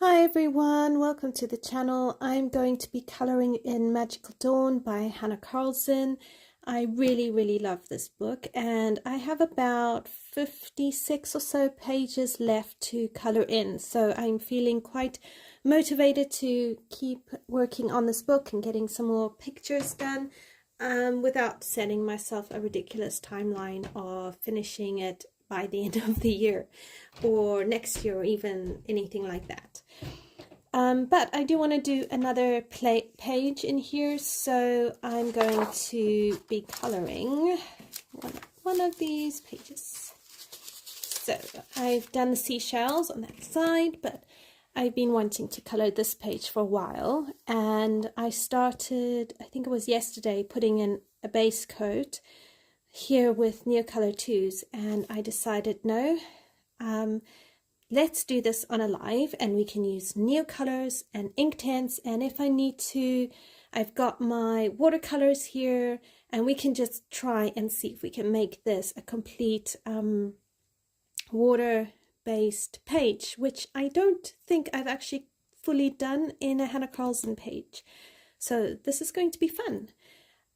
Hi everyone, welcome to the channel. I'm going to be colouring in Magical Dawn by Hanna Karlzon. I really love this book and I have about 56 or so pages left to colour in, so I'm feeling quite motivated to keep working on this book and getting some more pictures done without setting myself a ridiculous timeline of finishing it by the end of the year or next year or even anything like that. But I do want to do another page in here, so I'm going to be colouring one of these pages. So I've done the seashells on that side, but I've been wanting to colour this page for a while, and I started, I think it was yesterday, putting in a base coat here with Neocolor IIs, and I decided no, let's do this on a live and we can use Neocolors and Inktense, and if I need to, I've got my watercolors here and we can just try and see if we can make this a complete water-based page, which I don't think I've actually fully done in a Hanna Karlzon page. So this is going to be fun.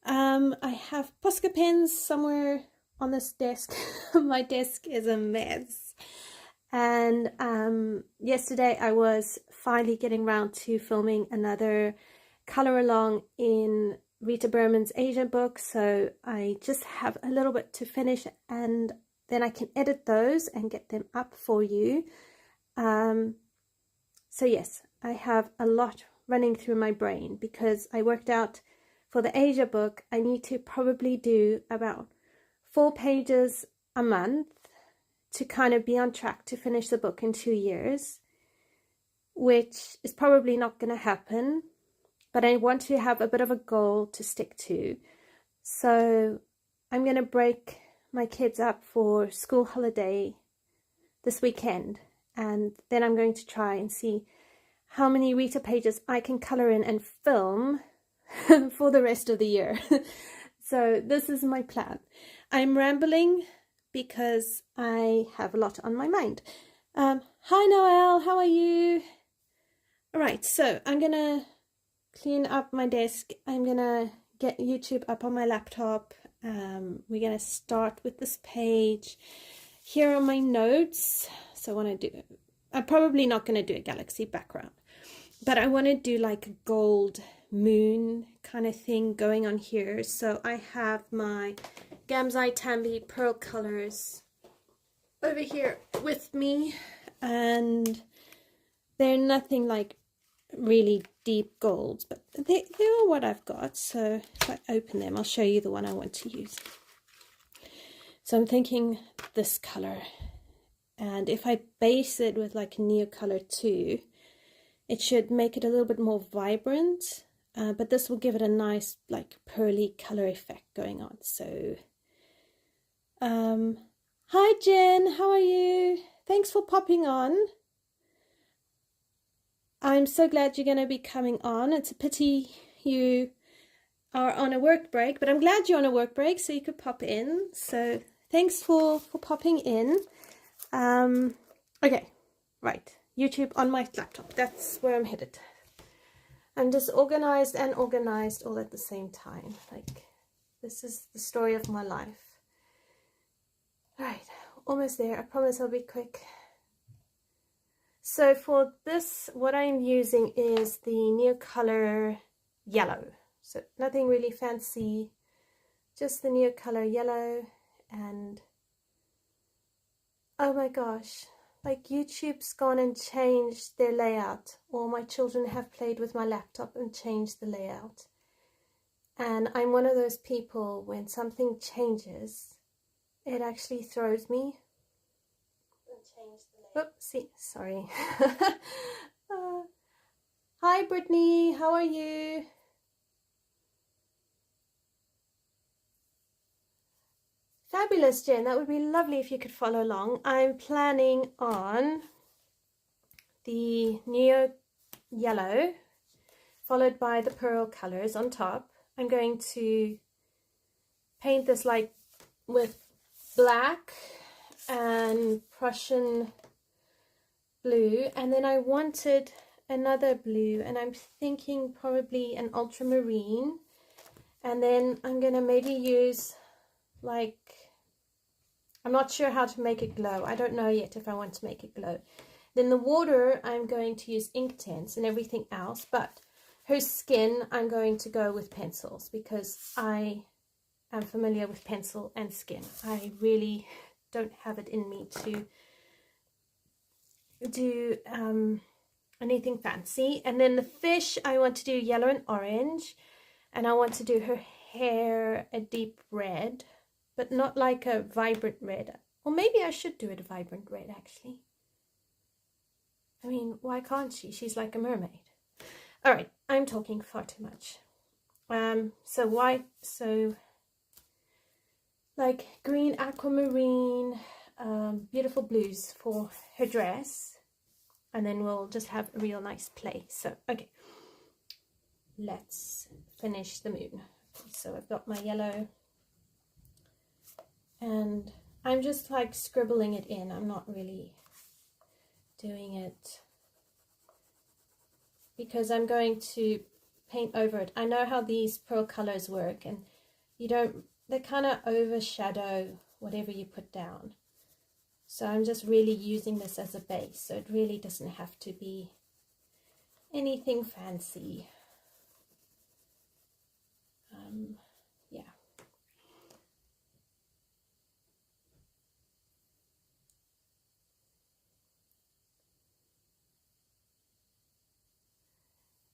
I have posca pens somewhere on this desk. My desk is a mess. And yesterday I was finally getting around to filming another color along in Rita Berman's Asia book, so I just have a little bit to finish and then I can edit those and get them up for you. So yes, I have a lot running through my brain because I worked out for the Asia book I need to probably do about 4 pages a month to kind of be on track to finish the book in 2 years, which is probably not going to happen, but I want to have a bit of a goal to stick to. So I'm going to break my kids up for school holiday this weekend, and then I'm going to try and see how many Rita pages I can colour in and film for the rest of the year. So this is my plan. I'm rambling because I have a lot on my mind. Hi Noelle, how are you? Alright, so I'm gonna clean up my desk. I'm gonna get YouTube up on my laptop. We're gonna start with this page. Here are my notes. So I want to do, I'm probably not going to do a galaxy background, but I want to do like a gold moon kind of thing going on here. So I have my Gamsai Tambi Pearl Colors over here with me, and they're nothing like really deep golds, but they are what I've got. So if I open them, I'll show you the one I want to use. So I'm thinking this color, and if I base it with like Neocolor II, it should make it a little bit more vibrant, but this will give it a nice like pearly color effect going on. So hi Jen, how are you? Thanks for popping on. I'm so glad you're going to be coming on. It's a pity you are on a work break, but I'm glad you're on a work break so you could pop in. So thanks for popping in. Okay, right, YouTube on my laptop, that's where I'm headed. I'm disorganized and organized all at the same time. Like, this is the story of my life. Right, almost there. I promise I'll be quick. So for this, what I'm using is the Neocolor Yellow. So nothing really fancy, just the Neocolor Yellow. And oh my gosh, like YouTube's gone and changed their layout, or my children have played with my laptop and changed the layout. And I'm one of those people, when something changes, it actually throws me. Oopsie, sorry. Hi Brittany, how are you? Fabulous, Jen. That would be lovely if you could follow along. I'm planning on the Neo Yellow, followed by the Pearl Colors on top. I'm going to paint this like with black and Prussian Blue blue, and then I wanted another blue, and I'm thinking probably an ultramarine, and then I'm gonna maybe use, like, I'm not sure how to make it glow. I don't know yet if I want to make it glow. Then the water, I'm going to use Inktense and everything else, but her skin, I'm going to go with pencils because I am familiar with pencil and skin. I really don't have it in me to do anything fancy. And then the fish, I want to do yellow and orange, and I want to do her hair a deep red, but not like a vibrant red. Or maybe I should do it a vibrant red, actually. I mean, why can't she? She's like a mermaid. All right, I'm talking far too much. So white, so like green, aquamarine, beautiful blues for her dress, and then we'll just have a real nice play. So, okay, let's finish the moon. So I've got my yellow, and I'm just like scribbling it in. I'm not really doing it because I'm going to paint over it. I know how these pearl colors work, and they kind of overshadow whatever you put down. So I'm just really using this as a base, so it really doesn't have to be anything fancy. Yeah.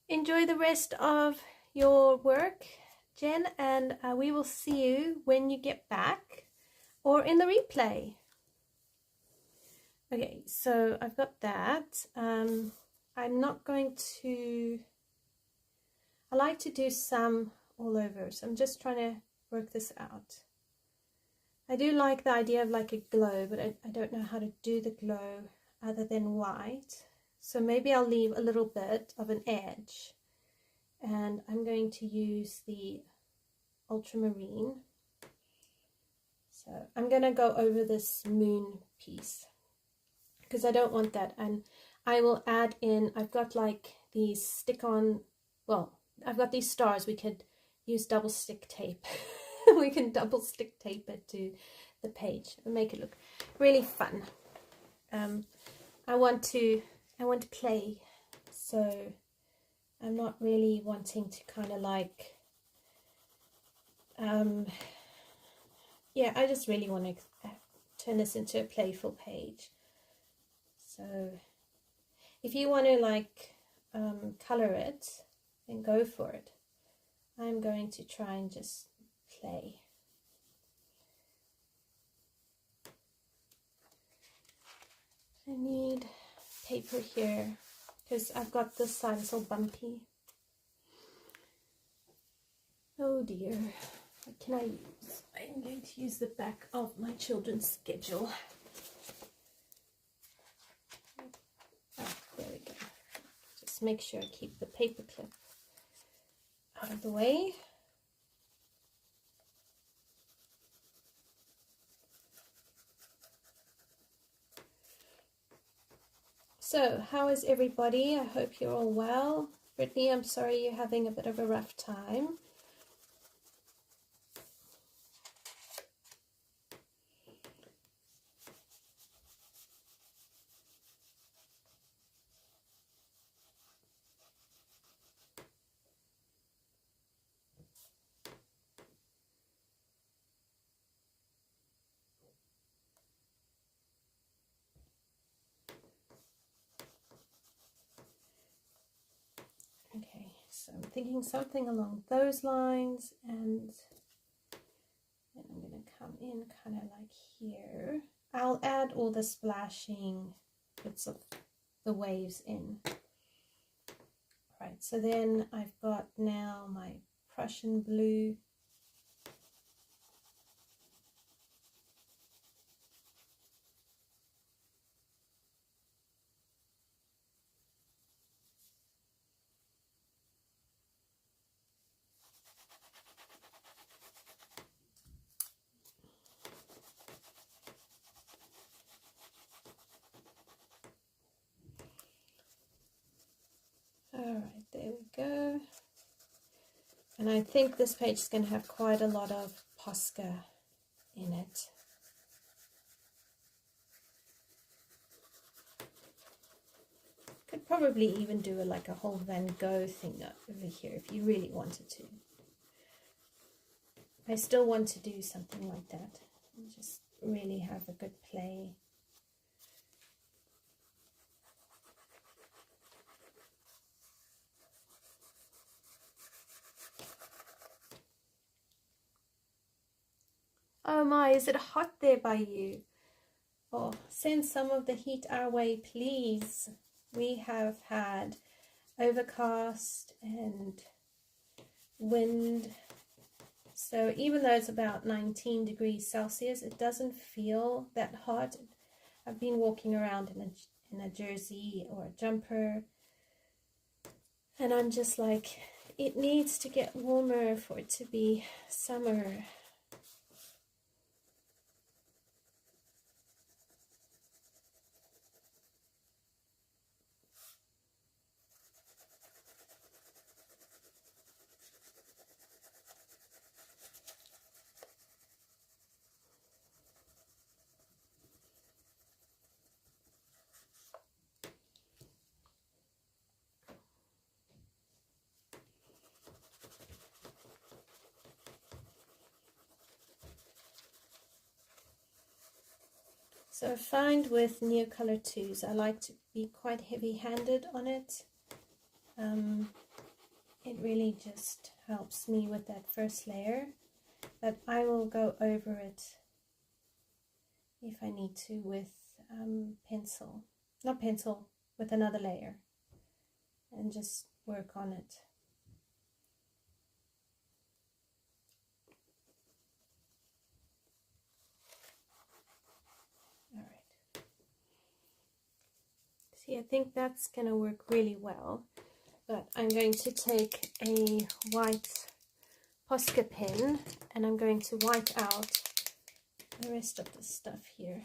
Enjoy the rest of your work, Jen, and we will see you when you get back or in the replay. Okay, so I've got that. I'm not going to, I like to do some all over, so I'm just trying to work this out. I do like the idea of like a glow, but I don't know how to do the glow other than white. So maybe I'll leave a little bit of an edge, and I'm going to use the ultramarine. So I'm going to go over this moon piece because I don't want that, and I will add in, I've got like these stick-on, well, I've got these stars. We could use double stick tape. We can double stick tape it to the page and make it look really fun. I want to play, so I'm not really wanting to kind of like, yeah, I just really want to turn this into a playful page. So if you want to like color it, then go for it. I'm going to try and just play. I need paper here because I've got this side so bumpy. Oh dear, what can I use? I'm going to use the back of my children's schedule. Oh, there we go. Just make sure I keep the paper clip out of the way. So, how is everybody? I hope you're all well. Brittany, I'm sorry you're having a bit of a rough time. Okay, so I'm thinking something along those lines, and then I'm going to come in kind of like here. I'll add all the splashing bits of the waves in. Right, so then I've got now my Prussian Blue. And I think this page is going to have quite a lot of posca in it. Could probably even do like a whole Van Gogh thing over here if you really wanted to. I still want to do something like that and just really have a good play. Oh my, is it hot there by you? Oh, send some of the heat our way, please. We have had overcast and wind. So even though it's about 19 degrees Celsius, it doesn't feel that hot. I've been walking around in a jersey or a jumper, and I'm just like, it needs to get warmer for it to be summer. So I find with Neocolor IIs, I like to be quite heavy-handed on it. It really just helps me with that first layer, but I will go over it if I need to with with another layer, and just work on it. See, I think that's going to work really well, but I'm going to take a white Posca pen and I'm going to white out the rest of the stuff here.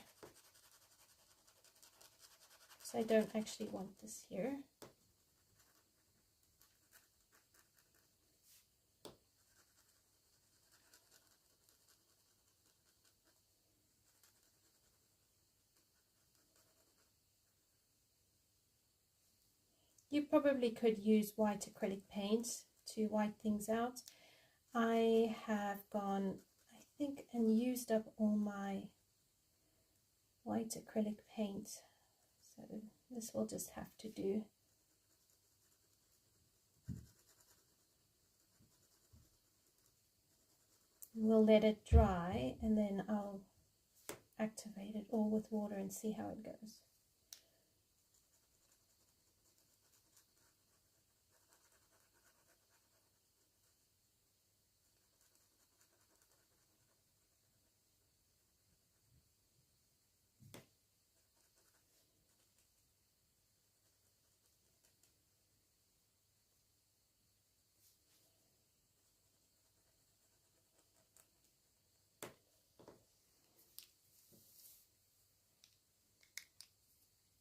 So I don't actually want this here. You probably could use white acrylic paint to white things out. I have gone, I think, and used up all my white acrylic paint. So this will just have to do. We'll let it dry and then I'll activate it all with water and see how it goes.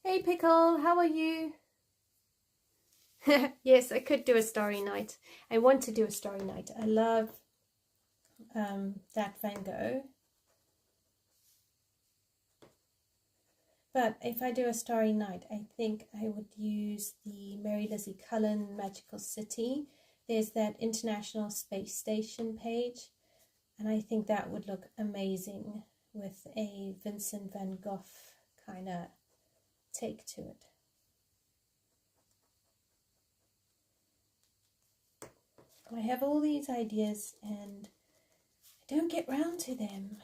Hey Pickle, how are you? Yes, I could do a Starry Night. I want to do a Starry Night. I love that Van Gogh. But if I do a Starry Night, I think I would use the Mary Lizzie Cullen Magical City. There's that International Space Station page, and I think that would look amazing with a Vincent van Gogh kind of take to it. I have all these ideas and I don't get round to them.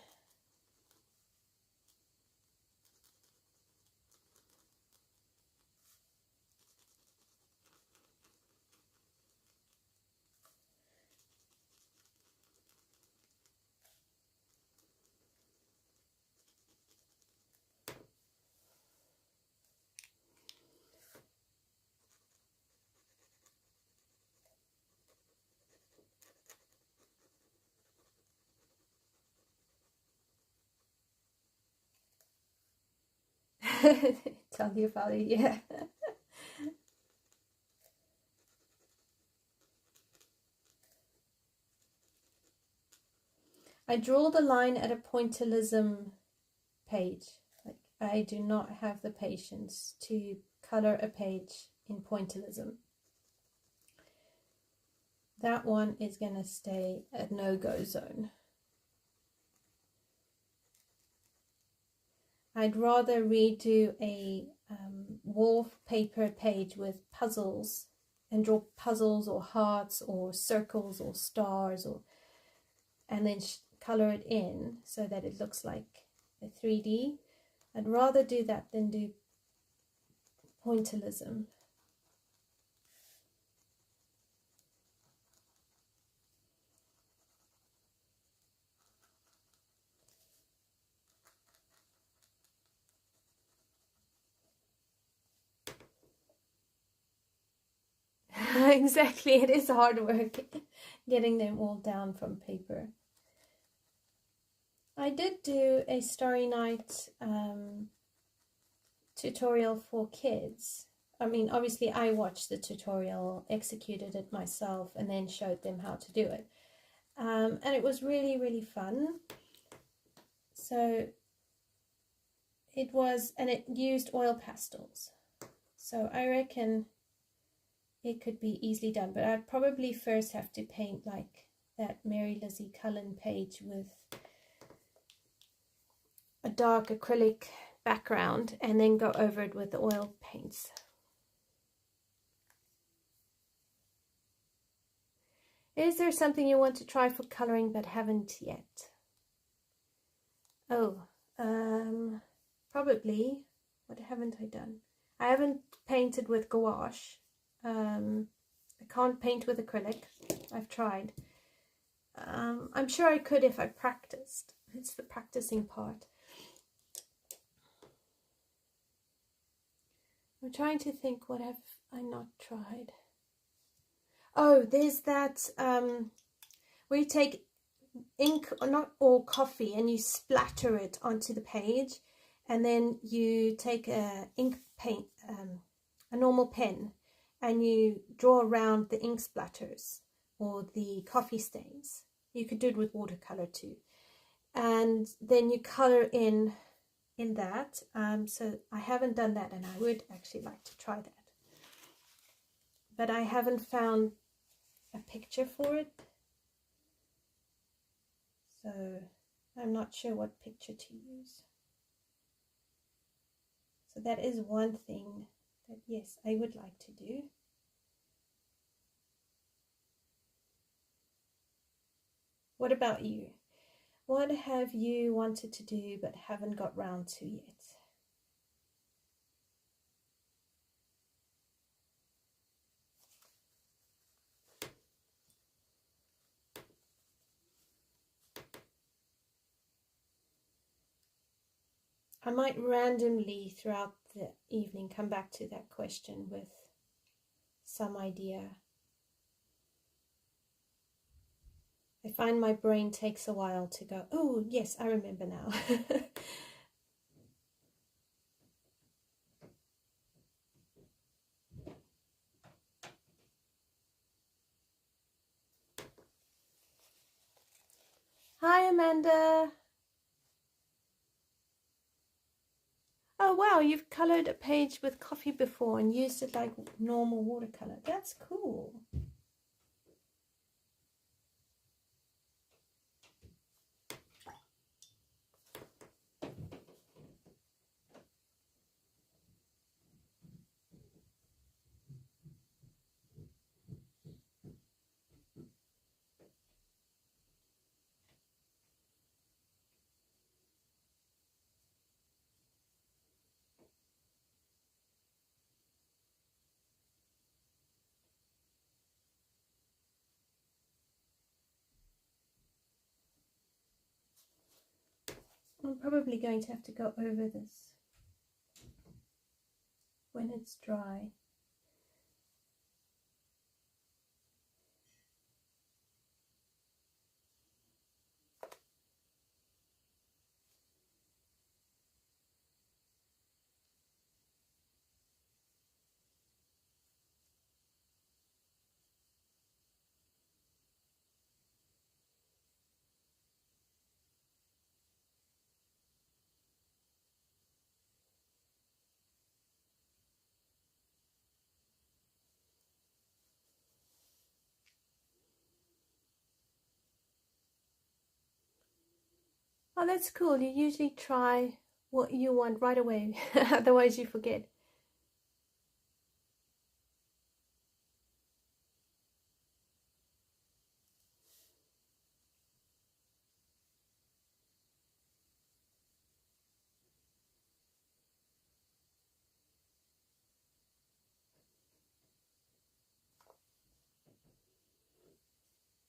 Tell you about it, yeah. I draw the line at a pointillism page. Like, I do not have the patience to color a page in pointillism. That one is going to stay a no-go zone. I'd rather redo a wallpaper page with puzzles and draw puzzles or hearts or circles or stars, and then color it in so that it looks like a 3D. I'd rather do that than do pointillism. Exactly, it is hard work getting them all down from paper. I did do a Starry Night tutorial for kids. I mean, obviously I watched the tutorial, executed it myself, and then showed them how to do it. And it was really, really fun. So it was, and it used oil pastels. So I reckon it could be easily done, but I'd probably first have to paint like that Mary Lizzie Cullen page with a dark acrylic background and then go over it with the oil paints. Is there something you want to try for coloring but haven't yet? Oh, probably. What haven't I done? I haven't painted with gouache. I can't paint with acrylic. I've tried. I'm sure I could if I practiced. It's the practicing part. I'm trying to think, what have I not tried? Oh, there's that where you take ink or coffee and you splatter it onto the page, and then you take a ink paint, a normal pen, and you draw around the ink splatters or the coffee stains. You could do it with watercolor too, and then you color in that. So I haven't done that, and I would actually like to try that, but I haven't found a picture for it, so I'm not sure what picture to use. So that is one thing that, yes, I would like to do. What about you? What have you wanted to do but haven't got round to yet? I might randomly throughout the evening come back to that question with some idea. I find my brain takes a while to go, oh yes, I remember now. Hi Amanda. Oh wow, you've colored a page with coffee before and used it like normal watercolor. That's cool. I'm probably going to have to go over this when it's dry. Oh, that's cool. You usually try what you want right away, otherwise you forget.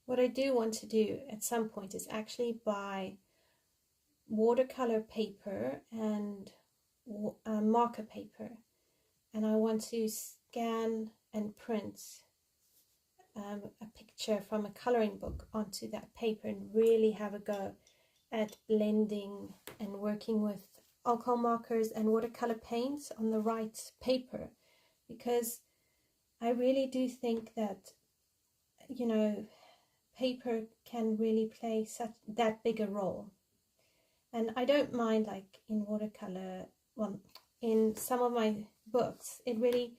What I do want to do at some point is actually buy watercolor paper and marker paper, and I want to scan and print a picture from a coloring book onto that paper and really have a go at blending and working with alcohol markers and watercolor paints on the right paper, because I really do think that, you know, paper can really play such that big a role. And I don't mind, like in watercolor, well, in some of my books, it really,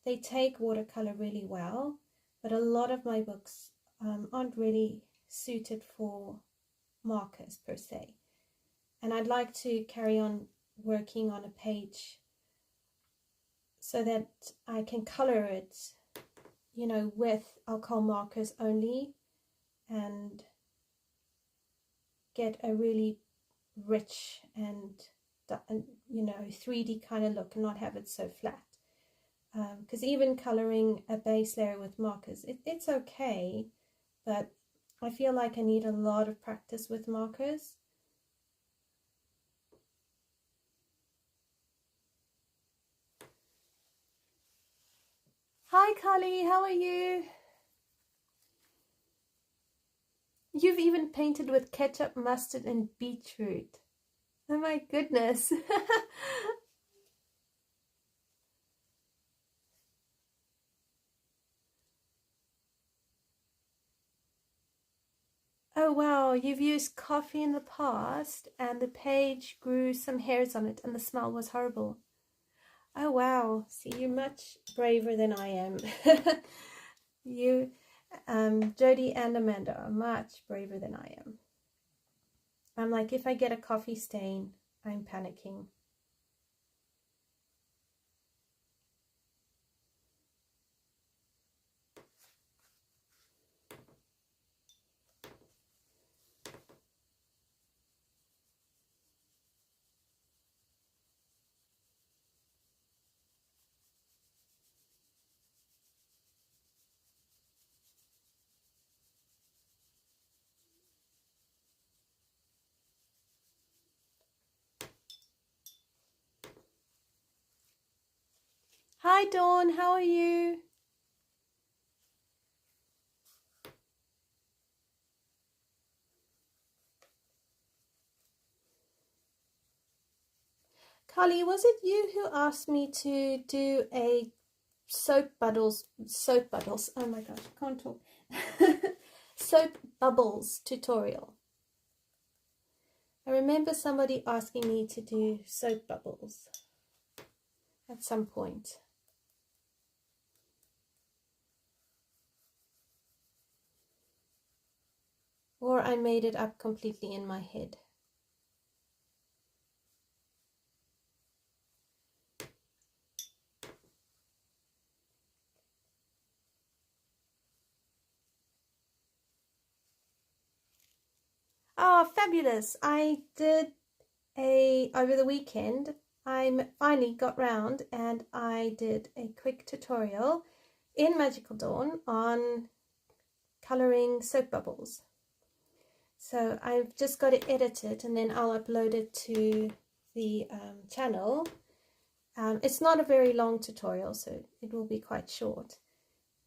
they take watercolor really well, but a lot of my books aren't really suited for markers per se. And I'd like to carry on working on a page so that I can color it, you know, with alcohol markers only, and get a really rich and you know, 3D kind of look and not have it so flat. Because even coloring a base layer with markers, it's okay, but I feel like I need a lot of practice with markers. Hi Carly, how are you? You've even painted with ketchup, mustard and beetroot. Oh my goodness. Oh wow, you've used coffee in the past and the page grew some hairs on it and the smell was horrible. Oh wow, see, you're much braver than I am. You, Jody and Amanda are much braver than I am. I'm like, if I get a coffee stain, I'm panicking. Hi Dawn, how are you? Carly, was it you who asked me to do a soap bubbles, oh my gosh, I can't talk. Soap bubbles tutorial? I remember somebody asking me to do soap bubbles at some point. Or I made it up completely in my head. Oh, fabulous. I did over the weekend, I finally got round and I did a quick tutorial in Magical Dawn on colouring soap bubbles. So I've just got to edit it and then I'll upload it to the channel. It's not a very long tutorial, so it will be quite short.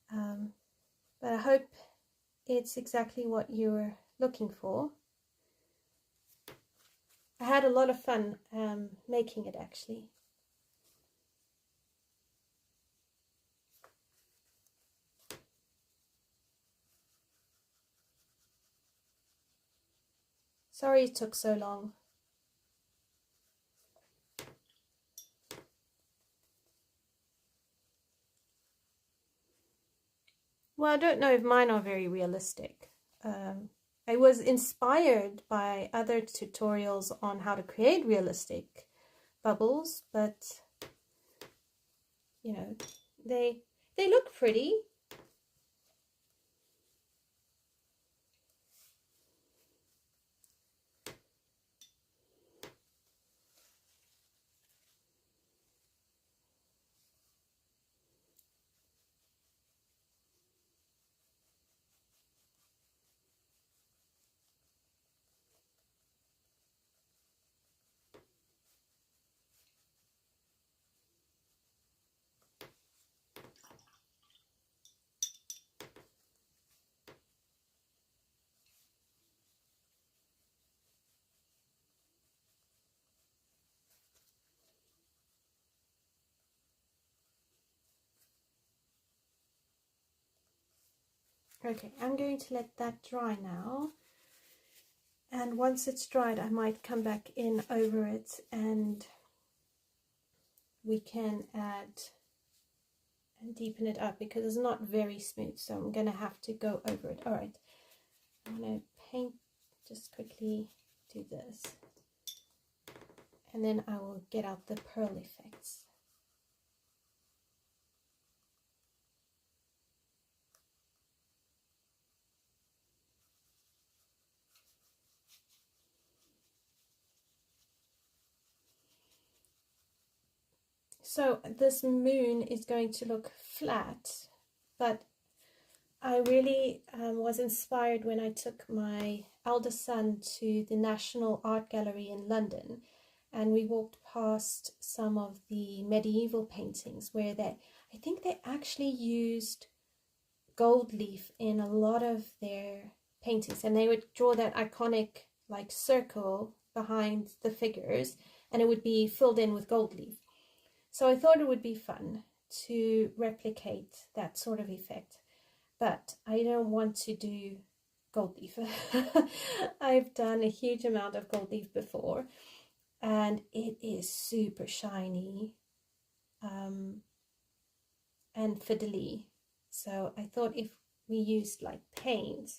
But I hope it's exactly what you were looking for. I had a lot of fun making it, actually. Sorry it took so long. Well, I don't know if mine are very realistic. I was inspired by other tutorials on how to create realistic bubbles, but you know, they look pretty. Okay, I'm going to let that dry now. And once it's dried, I might come back in over it and we can add and deepen it up because it's not very smooth. So I'm going to have to go over it. All right, I'm going to paint, just quickly do this. And then I will get out the pearl effects. So this moon is going to look flat, but I really was inspired when I took my eldest son to the National Art Gallery in London, and we walked past some of the medieval paintings where I think they actually used gold leaf in a lot of their paintings, and they would draw that iconic like circle behind the figures and it would be filled in with gold leaf. So I thought it would be fun to replicate that sort of effect, but I don't want to do gold leaf. I've done a huge amount of gold leaf before and it is super shiny and fiddly. So I thought if we used like paint,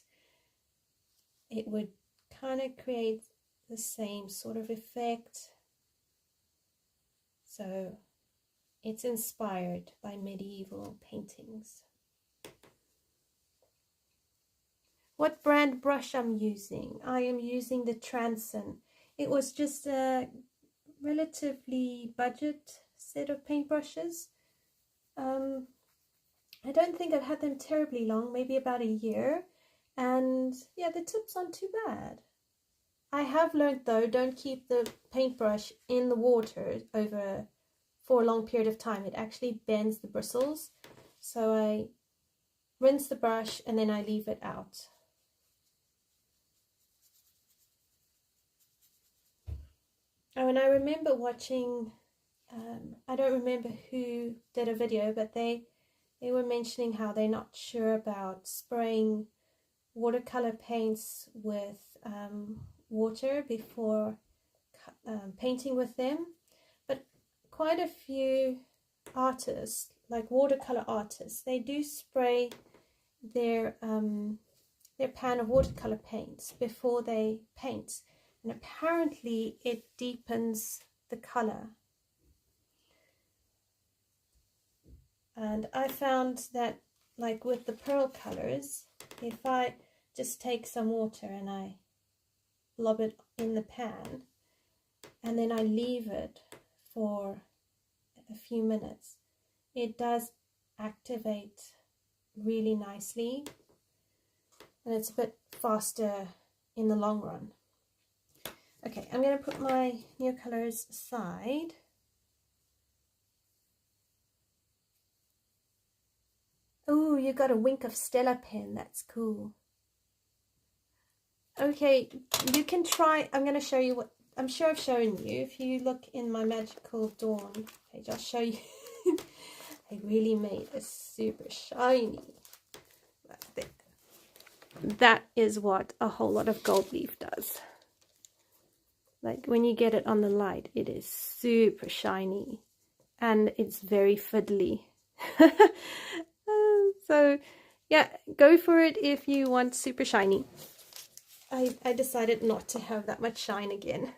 it would kind of create the same sort of effect. So it's inspired by medieval paintings. What brand brush I'm using? I am using the Transon. It was just a relatively budget set of paintbrushes. I don't think I've had them terribly long, maybe about a year. And yeah, the tips aren't too bad. I have learned though, don't keep the paintbrush in the water for a long period of time. It actually bends the bristles. So I rinse the brush and then I leave it out. Oh, and I remember watching, I don't remember who did a video, but they were mentioning how they're not sure about spraying watercolor paints with water before painting with them. But quite a few artists, like watercolor artists, they do spray their pan of watercolor paints before they paint, and apparently it deepens the color. And I found that, like with the pearl colors, if I just take some water and I lob it in the pan and then I leave it for a few minutes, it does activate really nicely and it's a bit faster in the long run. Okay, I'm going to put my Neocolors aside. Oh, you got a Wink of Stella pen. That's cool. Okay, you can try. I'm going to show you what I'm sure I've shown you. If you look in my Magical Dawn page, I'll show you. I really made a super shiny. That is what a whole lot of gold leaf does. Like when you get it on the light, it is super shiny and it's very fiddly. So yeah, go for it if you want super shiny. I decided not to have that much shine again.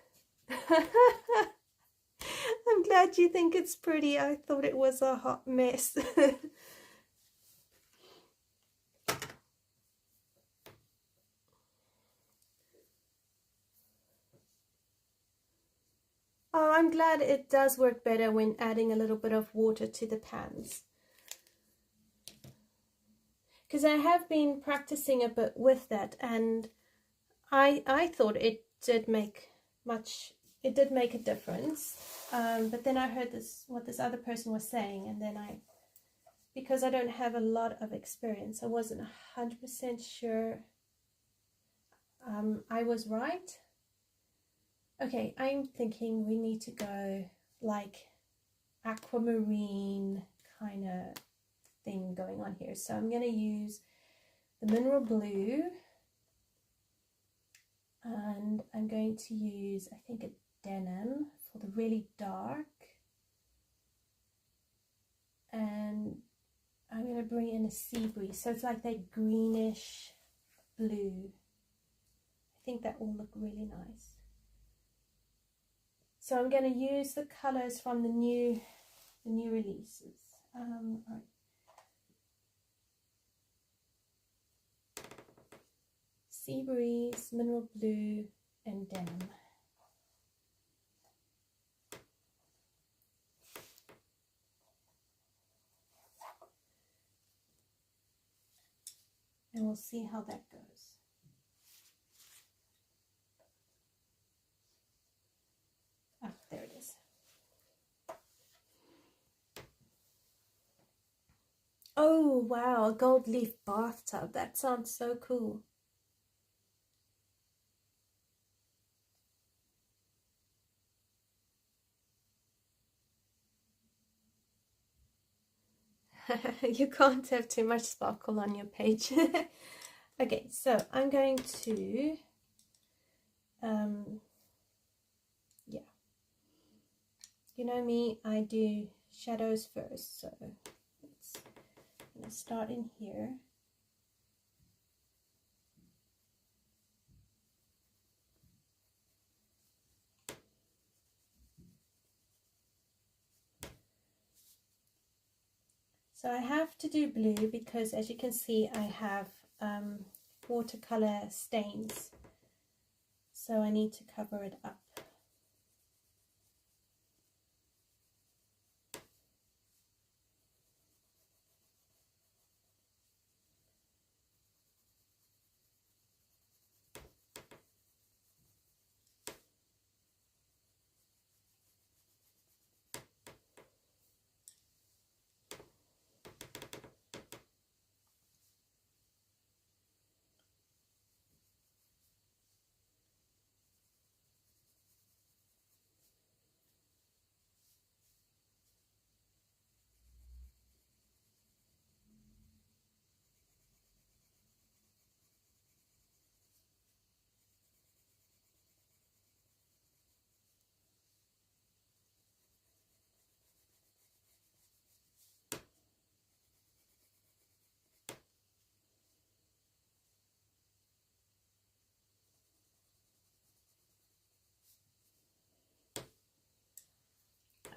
I'm glad you think it's pretty. I thought it was a hot mess. Oh, I'm glad it does work better when adding a little bit of water to the pans. Because I have been practicing a bit with that, and I thought it did make a difference. But then I heard what this other person was saying, and then because I don't have a lot of experience, I wasn't 100% sure I was right. Okay, I'm thinking we need to go like aquamarine kind of thing going on here. So I'm going to use the mineral blue, and I'm going to use, I think, a denim for the really dark, and I'm going to bring in a sea breeze, so it's like that greenish blue. I think that will look really nice. So I'm going to use the colors from the new releases. All right. Sea breeze, mineral blue, and denim. And we'll see how that goes. Ah, there it is. Oh, wow, a gold leaf bathtub. That sounds so cool. You can't have too much sparkle on your page. Okay, so I'm going to, yeah, you know me, I do shadows first, so I'm going to start in here. So I have to do blue because, as you can see, I have watercolor stains, so I need to cover it up.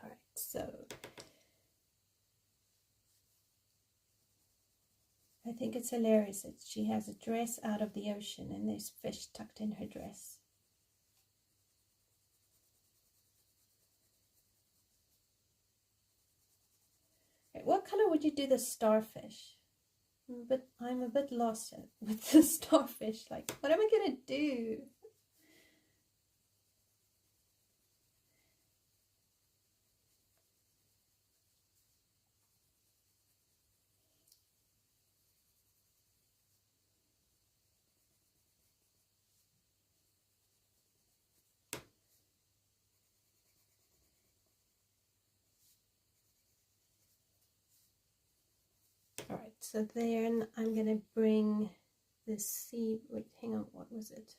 Alright, so I think it's hilarious that she has a dress out of the ocean and there's fish tucked in her dress. Okay, what color would you do the starfish? I'm a bit lost with the starfish. Like, what am I gonna do? Alright, so then I'm going to bring this sea, wait, hang on, what was it?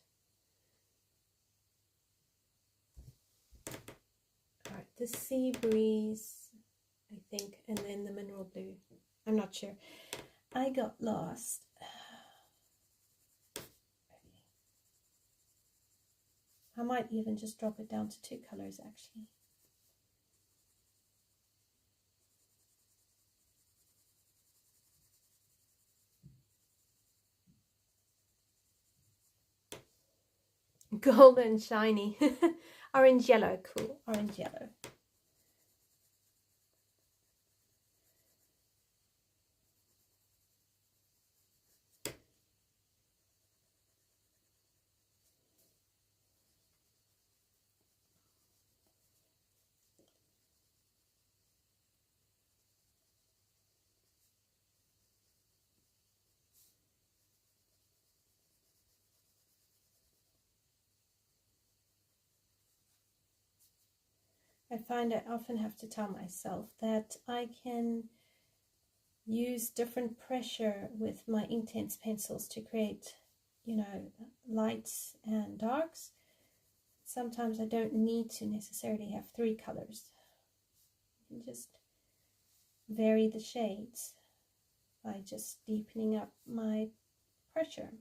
Alright, the sea breeze, I think, and then the mineral blue. I'm not sure. I got lost. I might even just drop it down to 2 colors actually. Golden shiny. Orange yellow, cool, orange yellow. I find I often have to tell myself that I can use different pressure with my Inktense pencils to create, you know, lights and darks. Sometimes I don't need to necessarily have 3 colors. I can just vary the shades by just deepening up my pressure.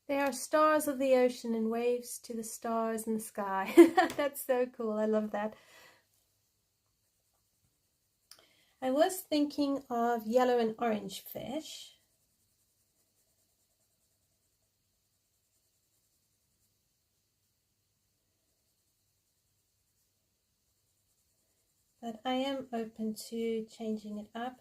They are stars of the ocean and waves to the stars in the sky. That's so cool. I love that. I was thinking of yellow and orange fish. But I am open to changing it up.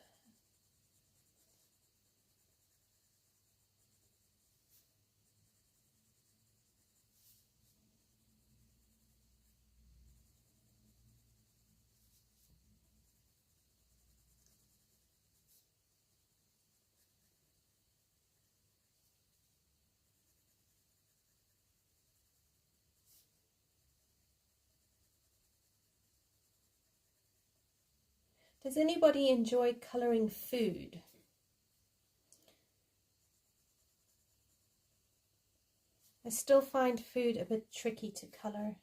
Does anybody enjoy coloring food? I still find food a bit tricky to color.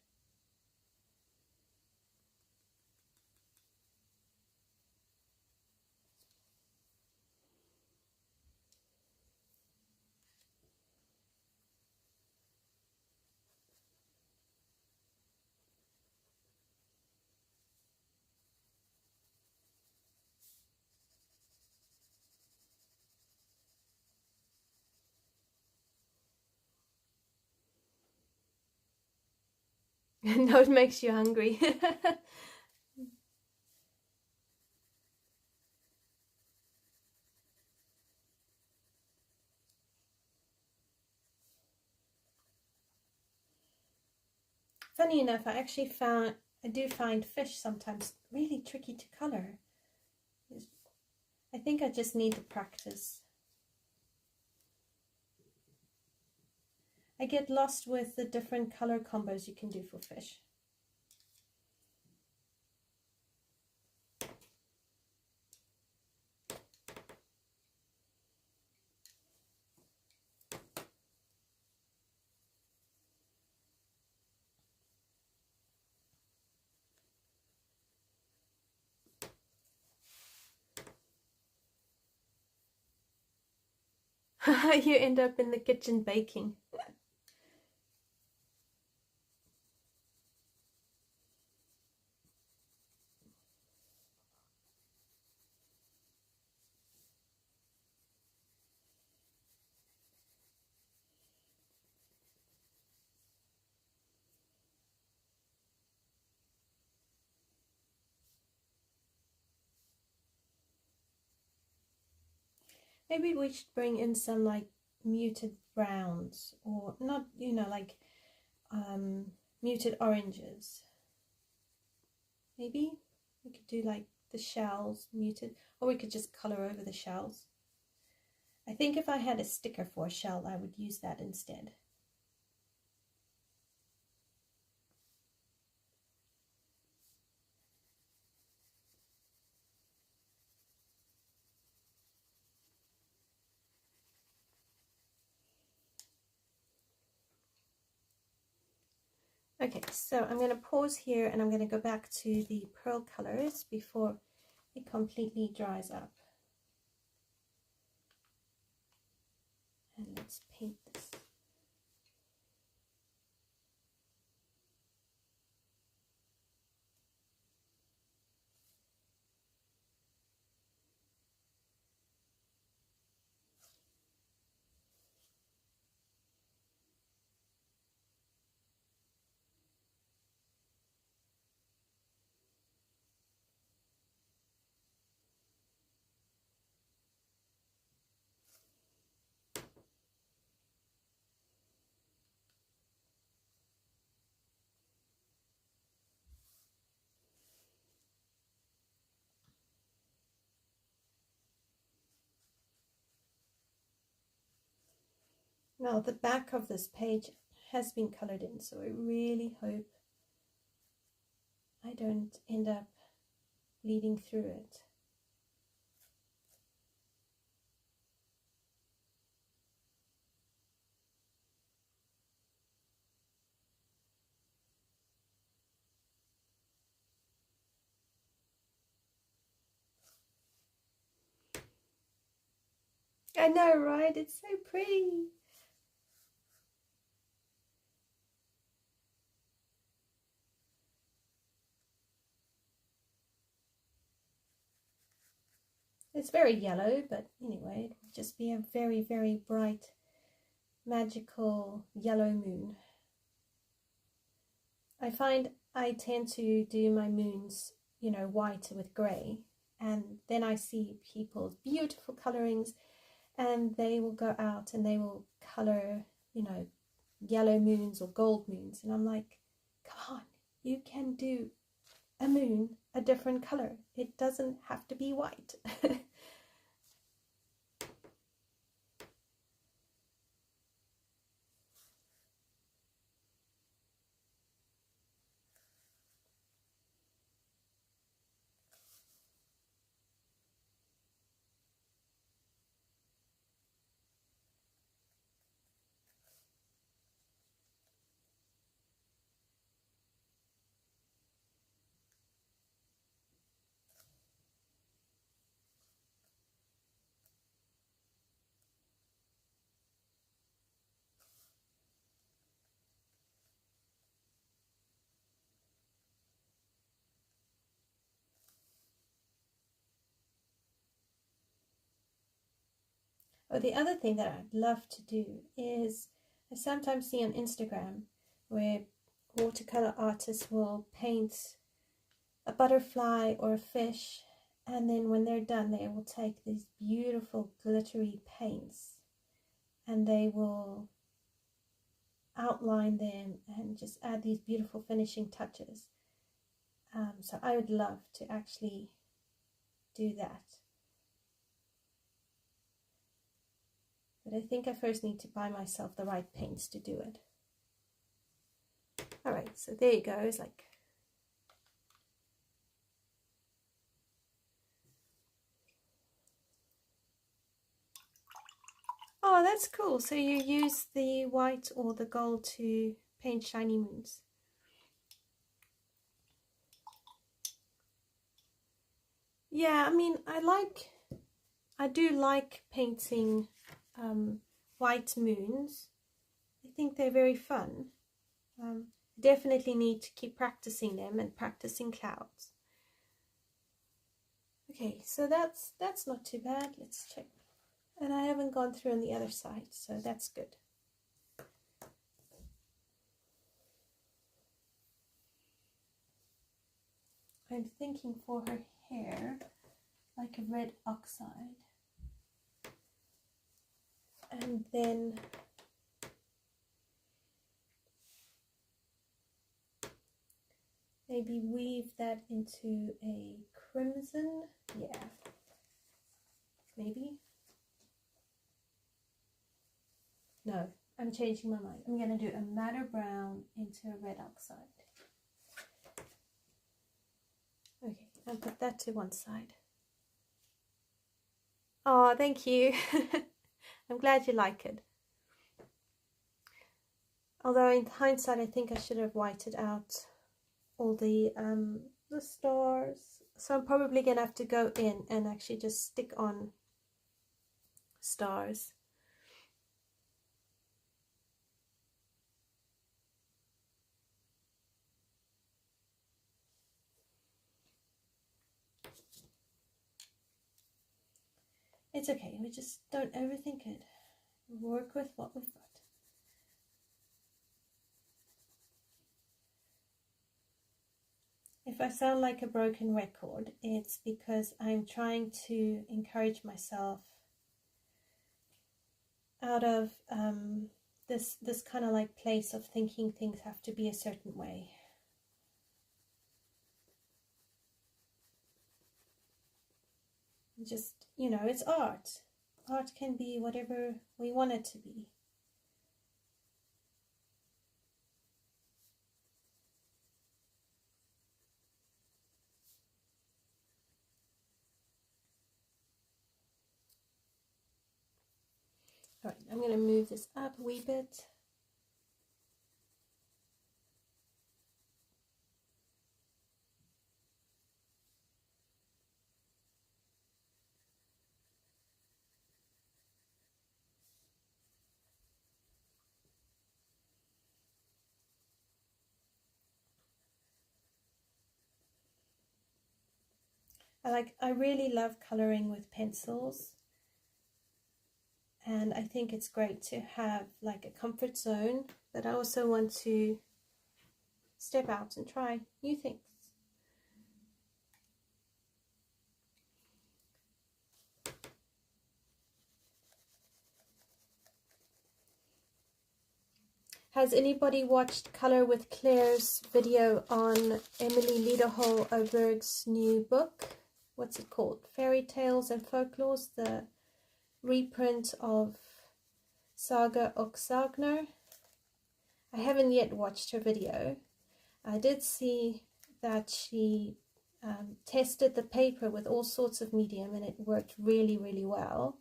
No, it makes you hungry. Funny enough, I do find fish sometimes really tricky to color. I think I just need the practice. I get lost with the different color combos you can do for fish. You end up in the kitchen baking. Maybe we should bring in some like muted browns, or not, you know, like muted oranges. Maybe we could do like the shells muted, or we could just color over the shells. I think if I had a sticker for a shell, I would use that instead. Okay, so I'm going to pause here and I'm going to go back to the pearl colors before it completely dries up. And let's paint this. Now the back of this page has been colored in, so I really hope I don't end up bleeding through it. I know, right? It's so pretty. It's very yellow, but anyway, it will just be a very, very bright, magical yellow moon. I find I tend to do my moons, you know, white with grey, and then I see people's beautiful colorings, and they will go out and they will color, you know, yellow moons or gold moons, and I'm like, come on, you can do a moon a different color. It doesn't have to be white. Oh, the other thing that I'd love to do is, I sometimes see on Instagram where watercolor artists will paint a butterfly or a fish, and then when they're done they will take these beautiful glittery paints and they will outline them and just add these beautiful finishing touches. So I would love to actually do that. But I think I first need to buy myself the right paints to do it. Alright, so there you go. It's like, oh, that's cool. So you use the white or the gold to paint shiny moons. Yeah, I mean, I do like painting white moons. I think they're very fun. Definitely need to keep practicing them and practicing clouds. Okay, so that's not too bad. Let's check. And I haven't gone through on the other side, so that's good. I'm thinking for her hair, like a red oxide. And then maybe weave that into a crimson. Yeah, maybe. No, I'm changing my mind. I'm going to do a madder brown into a red oxide. Okay, I'll put that to one side. Oh, thank you. I'm glad you like it. Although in hindsight, I think I should have whited out all the stars. So I'm probably going to have to go in and actually just stick on stars. It's okay, we just don't overthink it. Work with what we've got. If I sound like a broken record, it's because I'm trying to encourage myself out of this kind of like place of thinking things have to be a certain way. Just, you know, it's art. Art can be whatever we want it to be. All right, I'm going to move this up a wee bit. I really love coloring with pencils, and I think it's great to have like a comfort zone, but I also want to step out and try new things. Has anybody watched Color with Claire's video on Emily Lederhol-Oberg's new book? What's it called? Fairy Tales and Folklores, the reprint of Saga och Sagner. I haven't yet watched her video. I did see that she tested the paper with all sorts of medium and it worked really, really well.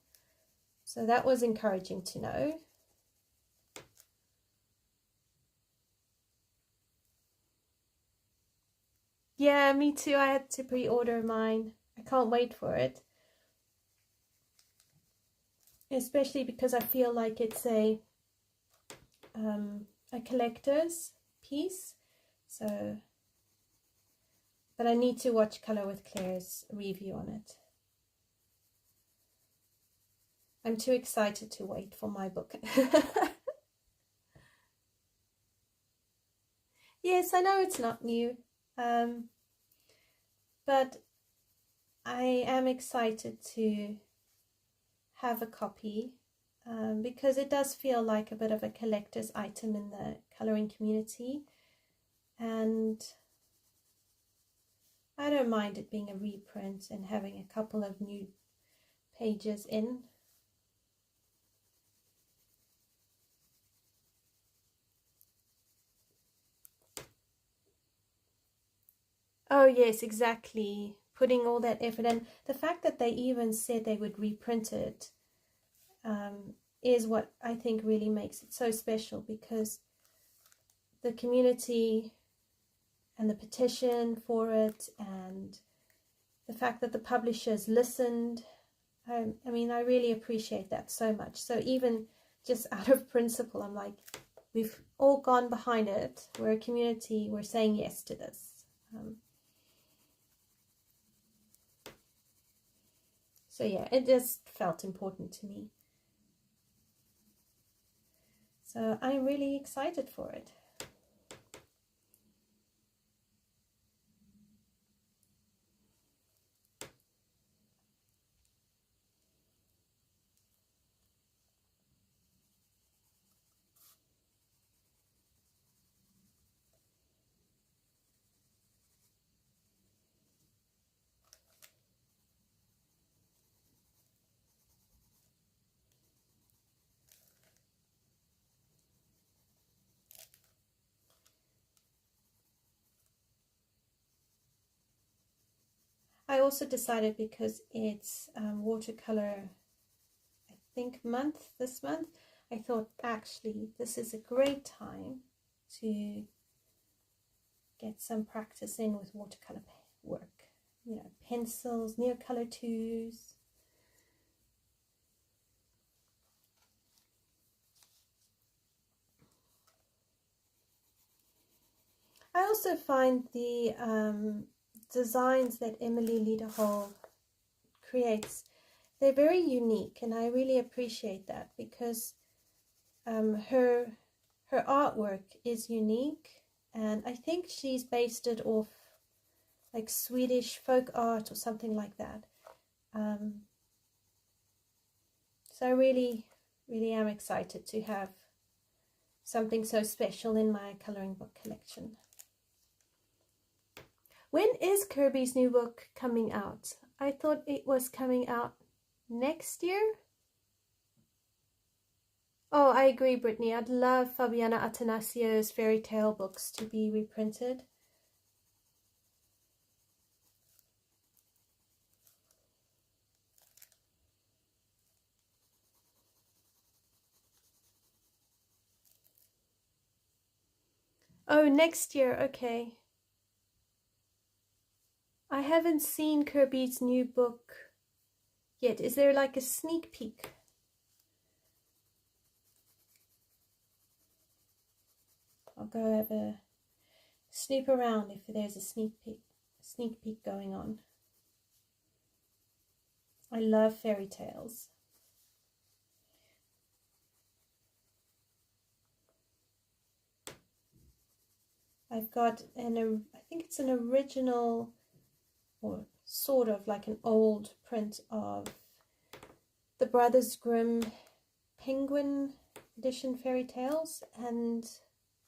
So that was encouraging to know. Yeah, me too. I had to pre-order mine. I can't wait for it. Especially because I feel like it's a collector's piece. So, but I need to watch Color with Claire's review on it. I'm too excited to wait for my book. Yes, I know it's not new. But I am excited to have a copy because it does feel like a bit of a collector's item in the coloring community, and I don't mind it being a reprint and having a couple of new pages in. Oh yes, exactly. Putting all that effort in. The fact that they even said they would reprint it is what I think really makes it so special, because the community and the petition for it and the fact that the publishers listened, I mean, I really appreciate that so much. So even just out of principle, I'm like, we've all gone behind it. We're a community. We're saying yes to this. So yeah, it just felt important to me. So I'm really excited for it. I also decided, because it's watercolor, I think, month this month, I thought actually this is a great time to get some practice in with watercolor work. You know, pencils, Neocolor IIs. I also find the designs that Emily Lederhall creates, they're very unique, and I really appreciate that because her artwork is unique, and I think she's based it off like Swedish folk art or something like that. So I really am excited to have something so special in my coloring book collection. When is Kirby's new book coming out? I thought it was coming out next year. Oh, I agree, Brittany. I'd love Fabiana Atanasiou's fairy tale books to be reprinted. Oh, next year, okay. I haven't seen Kirby's new book yet. Is there like a sneak peek? I'll go have a snoop around if there's a sneak peek going on. I love fairy tales. I've got I think it's an original, or sort of like an old print of the Brothers Grimm Penguin edition fairy tales, and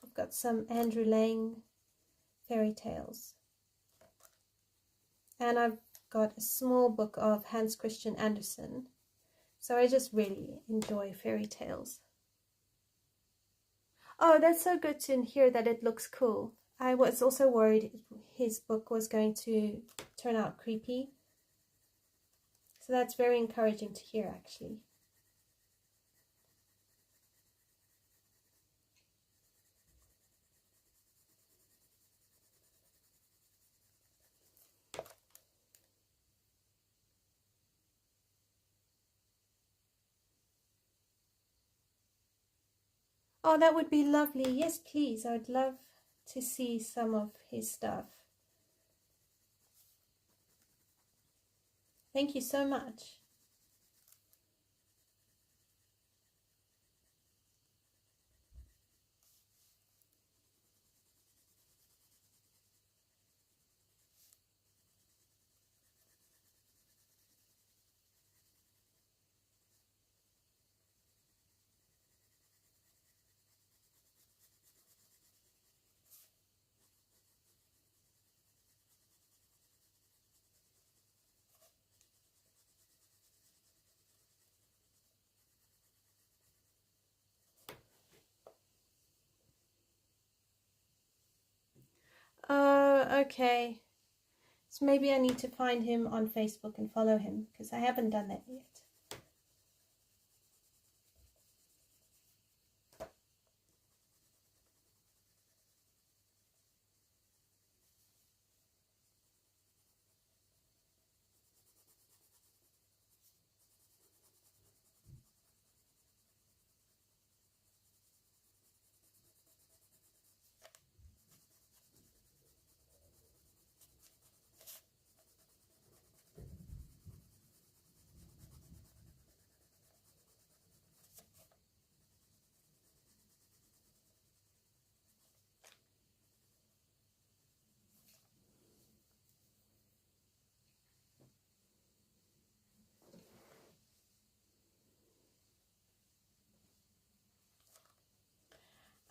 I've got some Andrew Lang fairy tales, and I've got a small book of Hans Christian Andersen. So I just really enjoy fairy tales. Oh, that's so good to hear that it looks cool. I was also worried his book was going to turn out creepy. So that's very encouraging to hear, actually. Oh, that would be lovely. Yes, please. I would love to see some of his stuff. Thank you so much. Okay. So maybe I need to find him on Facebook and follow him, because I haven't done that yet.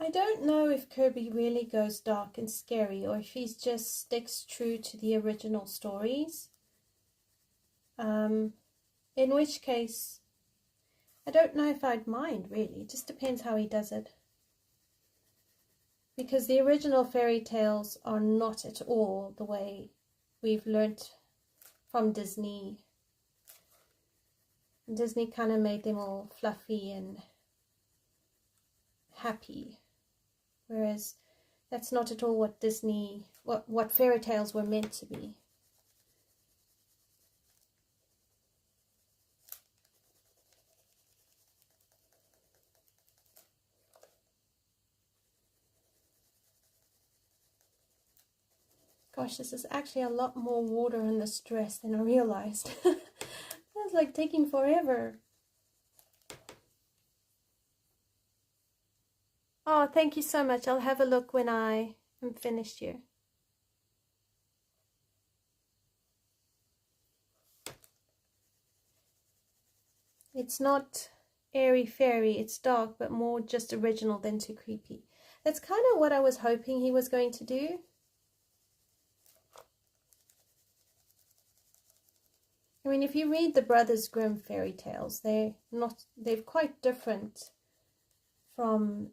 I don't know if Kirby really goes dark and scary, or if he just sticks true to the original stories. In which case, I don't know if I'd mind, really. It just depends how he does it. Because the original fairy tales are not at all the way we've learnt from Disney. Disney kind of made them all fluffy and happy, whereas that's not at all what Disney, what fairy tales were meant to be. Gosh, this is actually a lot more water in this dress than I realized. That's like taking forever. Oh, thank you so much. I'll have a look when I am finished here. It's not airy fairy, it's dark, but more just original than too creepy. That's kind of what I was hoping he was going to do. I mean, if you read the Brothers Grimm fairy tales, they're quite different from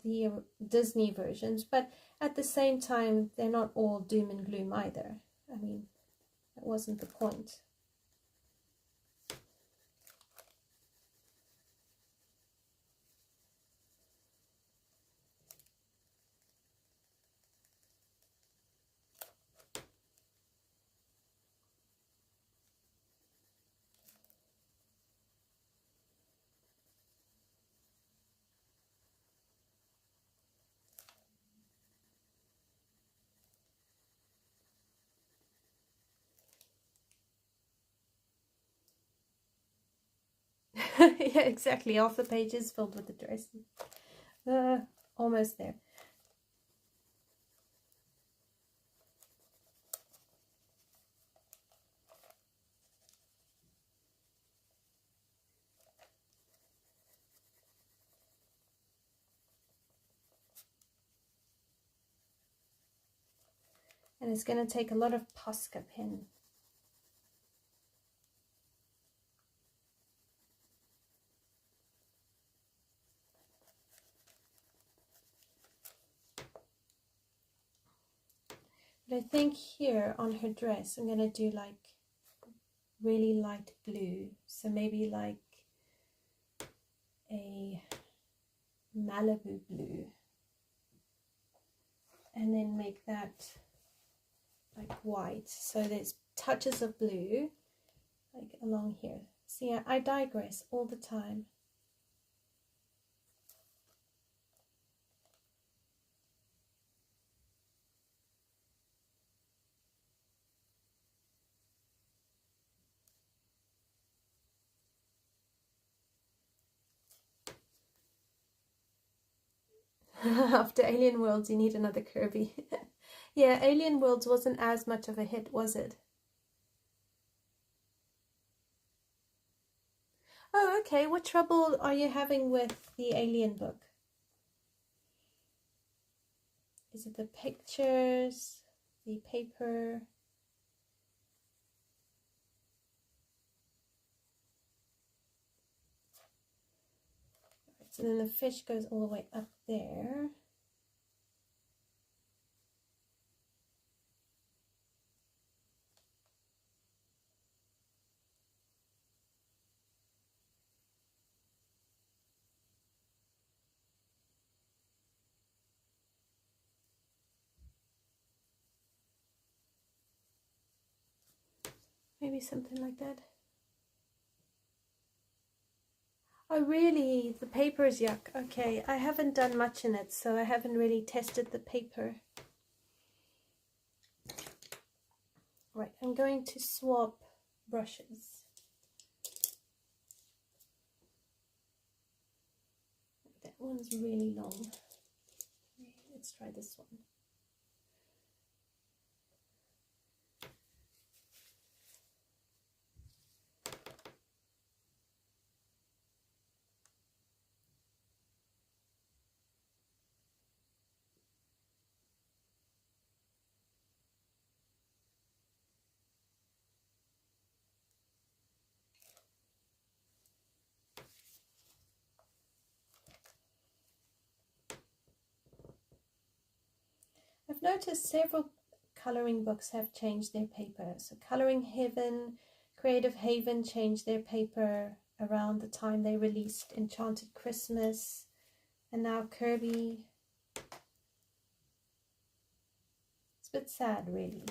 the Disney versions, but at the same time, they're not all doom and gloom either. I mean, that wasn't the point. Yeah, exactly. Half the page is filled with the dress. Almost there. And it's going to take a lot of posca pen. But I think here on her dress, I'm going to do like really light blue. So maybe like a Malibu blue. And then make that like white. So there's touches of blue like along here. See, I digress all the time. After Alien Worlds, you need another Kirby. Yeah, Alien Worlds wasn't as much of a hit, was it? Oh, okay. What trouble are you having with the Alien book? Is it the pictures, the paper? So then the fish goes all the way up there. Maybe something like that. Oh, really? The paper is yuck. Okay, I haven't done much in it, so I haven't really tested the paper. Right, I'm going to swap brushes. That one's really long. Let's try this one. I've noticed several coloring books have changed their paper. So Coloring Heaven, Creative Haven changed their paper around the time they released Enchanted Christmas. And now Kirby. It's a bit sad, really.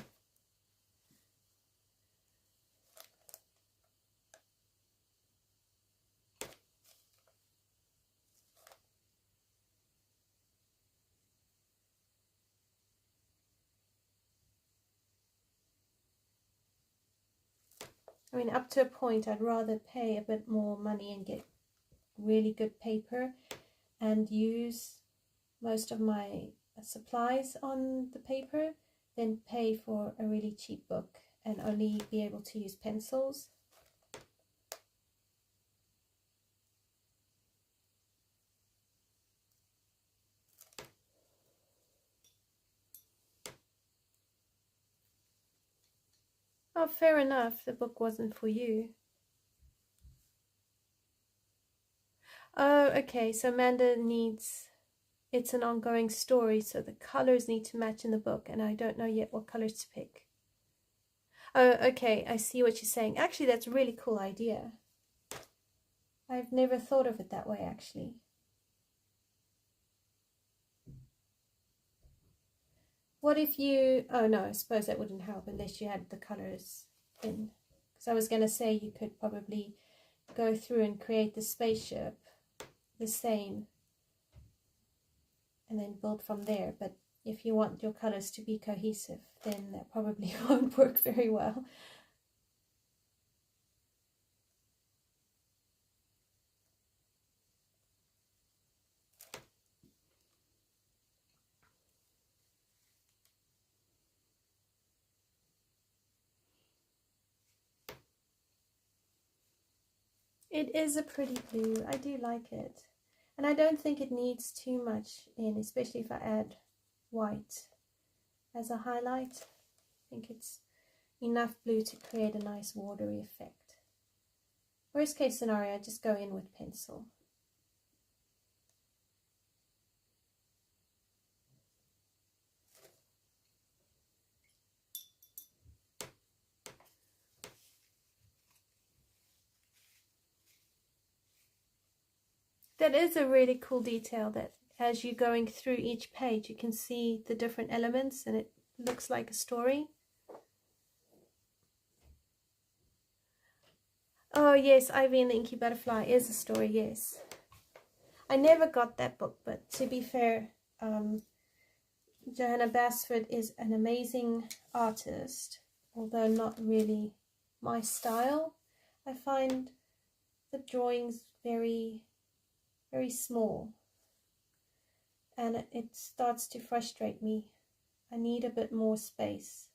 I mean, up to a point, I'd rather pay a bit more money and get really good paper and use most of my supplies on the paper than pay for a really cheap book and only be able to use pencils. Oh, fair enough, the book wasn't for you. Oh, okay, so Amanda needs, it's an ongoing story, so the colors need to match in the book, and I don't know yet what colors to pick. Oh, okay, I see what you're saying. Actually, that's a really cool idea. I've never thought of it that way, actually. What if you, oh no, I suppose that wouldn't help unless you had the colors in. Because I was going to say you could probably go through and create the spaceship the same and then build from there. But if you want your colors to be cohesive, then that probably won't work very well. It is a pretty blue. I do like it. And I don't think it needs too much in, especially if I add white as a highlight. I think it's enough blue to create a nice watery effect. Worst case scenario, I just go in with pencil. That is a really cool detail, that as you're going through each page you can see the different elements and it looks like a story. Oh yes, Ivy and the Inky Butterfly is a story, yes. I never got that book, but to be fair, Johanna Basford is an amazing artist, although not really my style. I find the drawings very small, and it starts to frustrate me. I need a bit more space.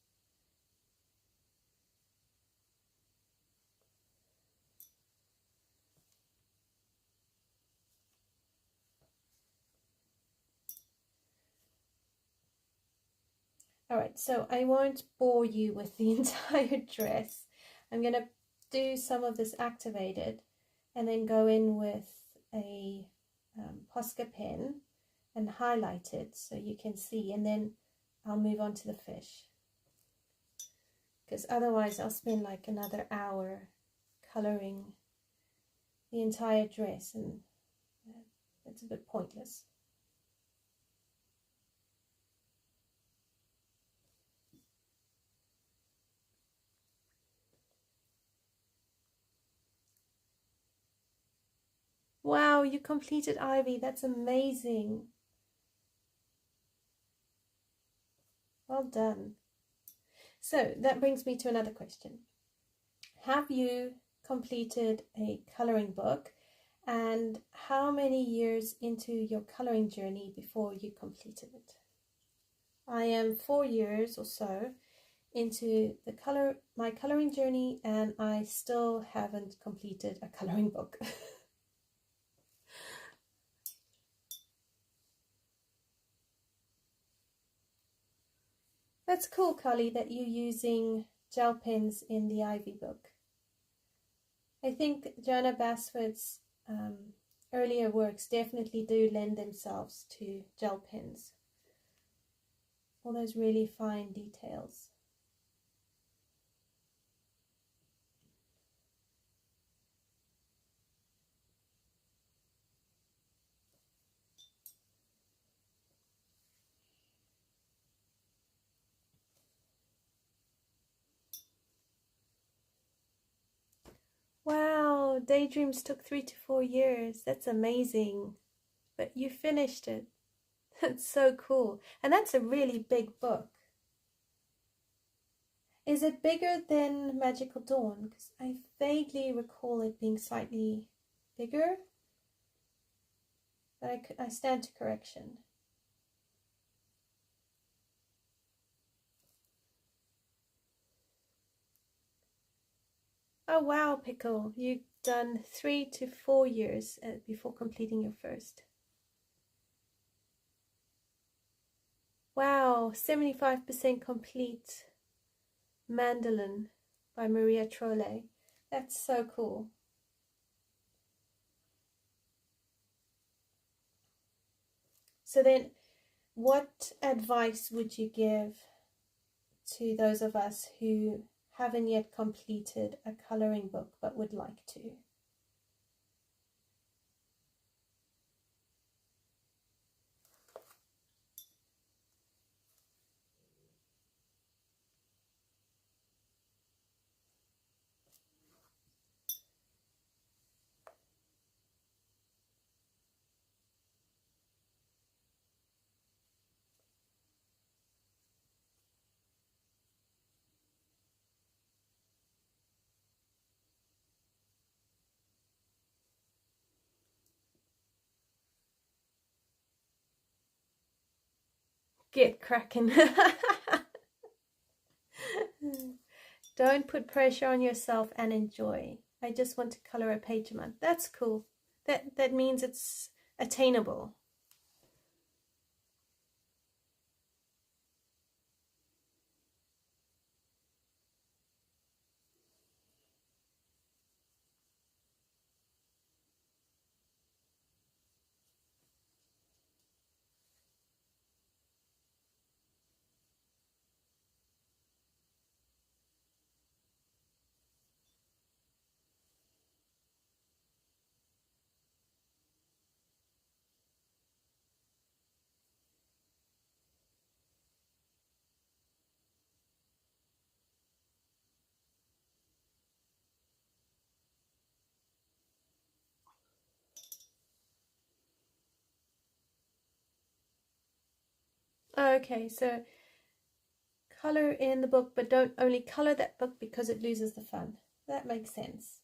Alright, so I won't bore you with the entire dress. I'm going to do some of this activated and then go in with a posca pen and highlight it so you can see, and then I'll move on to the fish, because otherwise I'll spend like another hour coloring the entire dress and it's a bit pointless. Wow, you completed Ivy. That's amazing. Well done. So that brings me to another question. Have you completed a coloring book, and how many years into your coloring journey before you completed it? I am 4 years or so into my coloring journey, and I still haven't completed a coloring book. That's cool, Carly, that you're using gel pens in the Ivy book. I think Johanna Basford's earlier works definitely do lend themselves to gel pens. All those really fine details. Daydreams took 3 to 4 years. That's amazing. But you finished it. That's so cool. And that's a really big book. Is it bigger than Magical Dawn? Because I vaguely recall it being slightly bigger. But I stand to correction. Oh wow, Pickle. You've done 3 to 4 years before completing your first. Wow, 75% complete. Mandolin by Maria Trolle. That's so cool. So then, what advice would you give to those of us who haven't yet completed a coloring book but would like to? Get cracking. Don't put pressure on yourself and enjoy. I just want to color a page a month. That's cool. That means it's attainable. Okay, so color in the book, but don't only color that book because it loses the fun. That makes sense.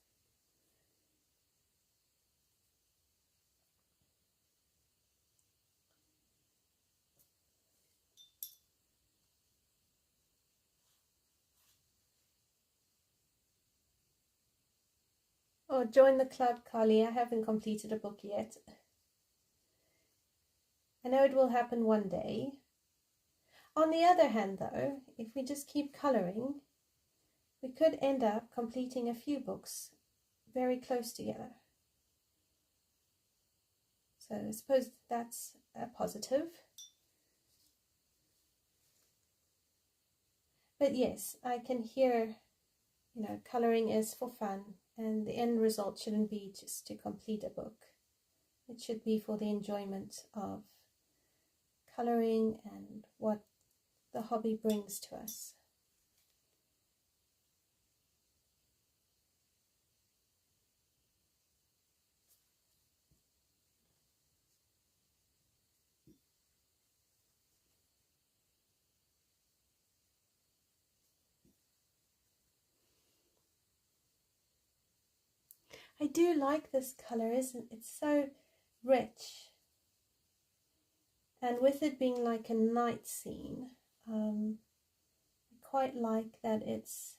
Oh, join the club, Carly. I haven't completed a book yet. I know it will happen one day. On the other hand, though, if we just keep coloring, we could end up completing a few books very close together. So I suppose that's a positive. But yes, I can hear, coloring is for fun, and the end result shouldn't be just to complete a book. It should be for the enjoyment of coloring and what the hobby brings to us. I do like this color, isn't it? It's so rich. And with it being like a night scene, I quite like that it's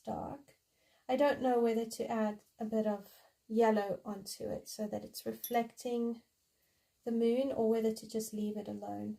dark. I don't know whether to add a bit of yellow onto it so that it's reflecting the moon, or whether to just leave it alone.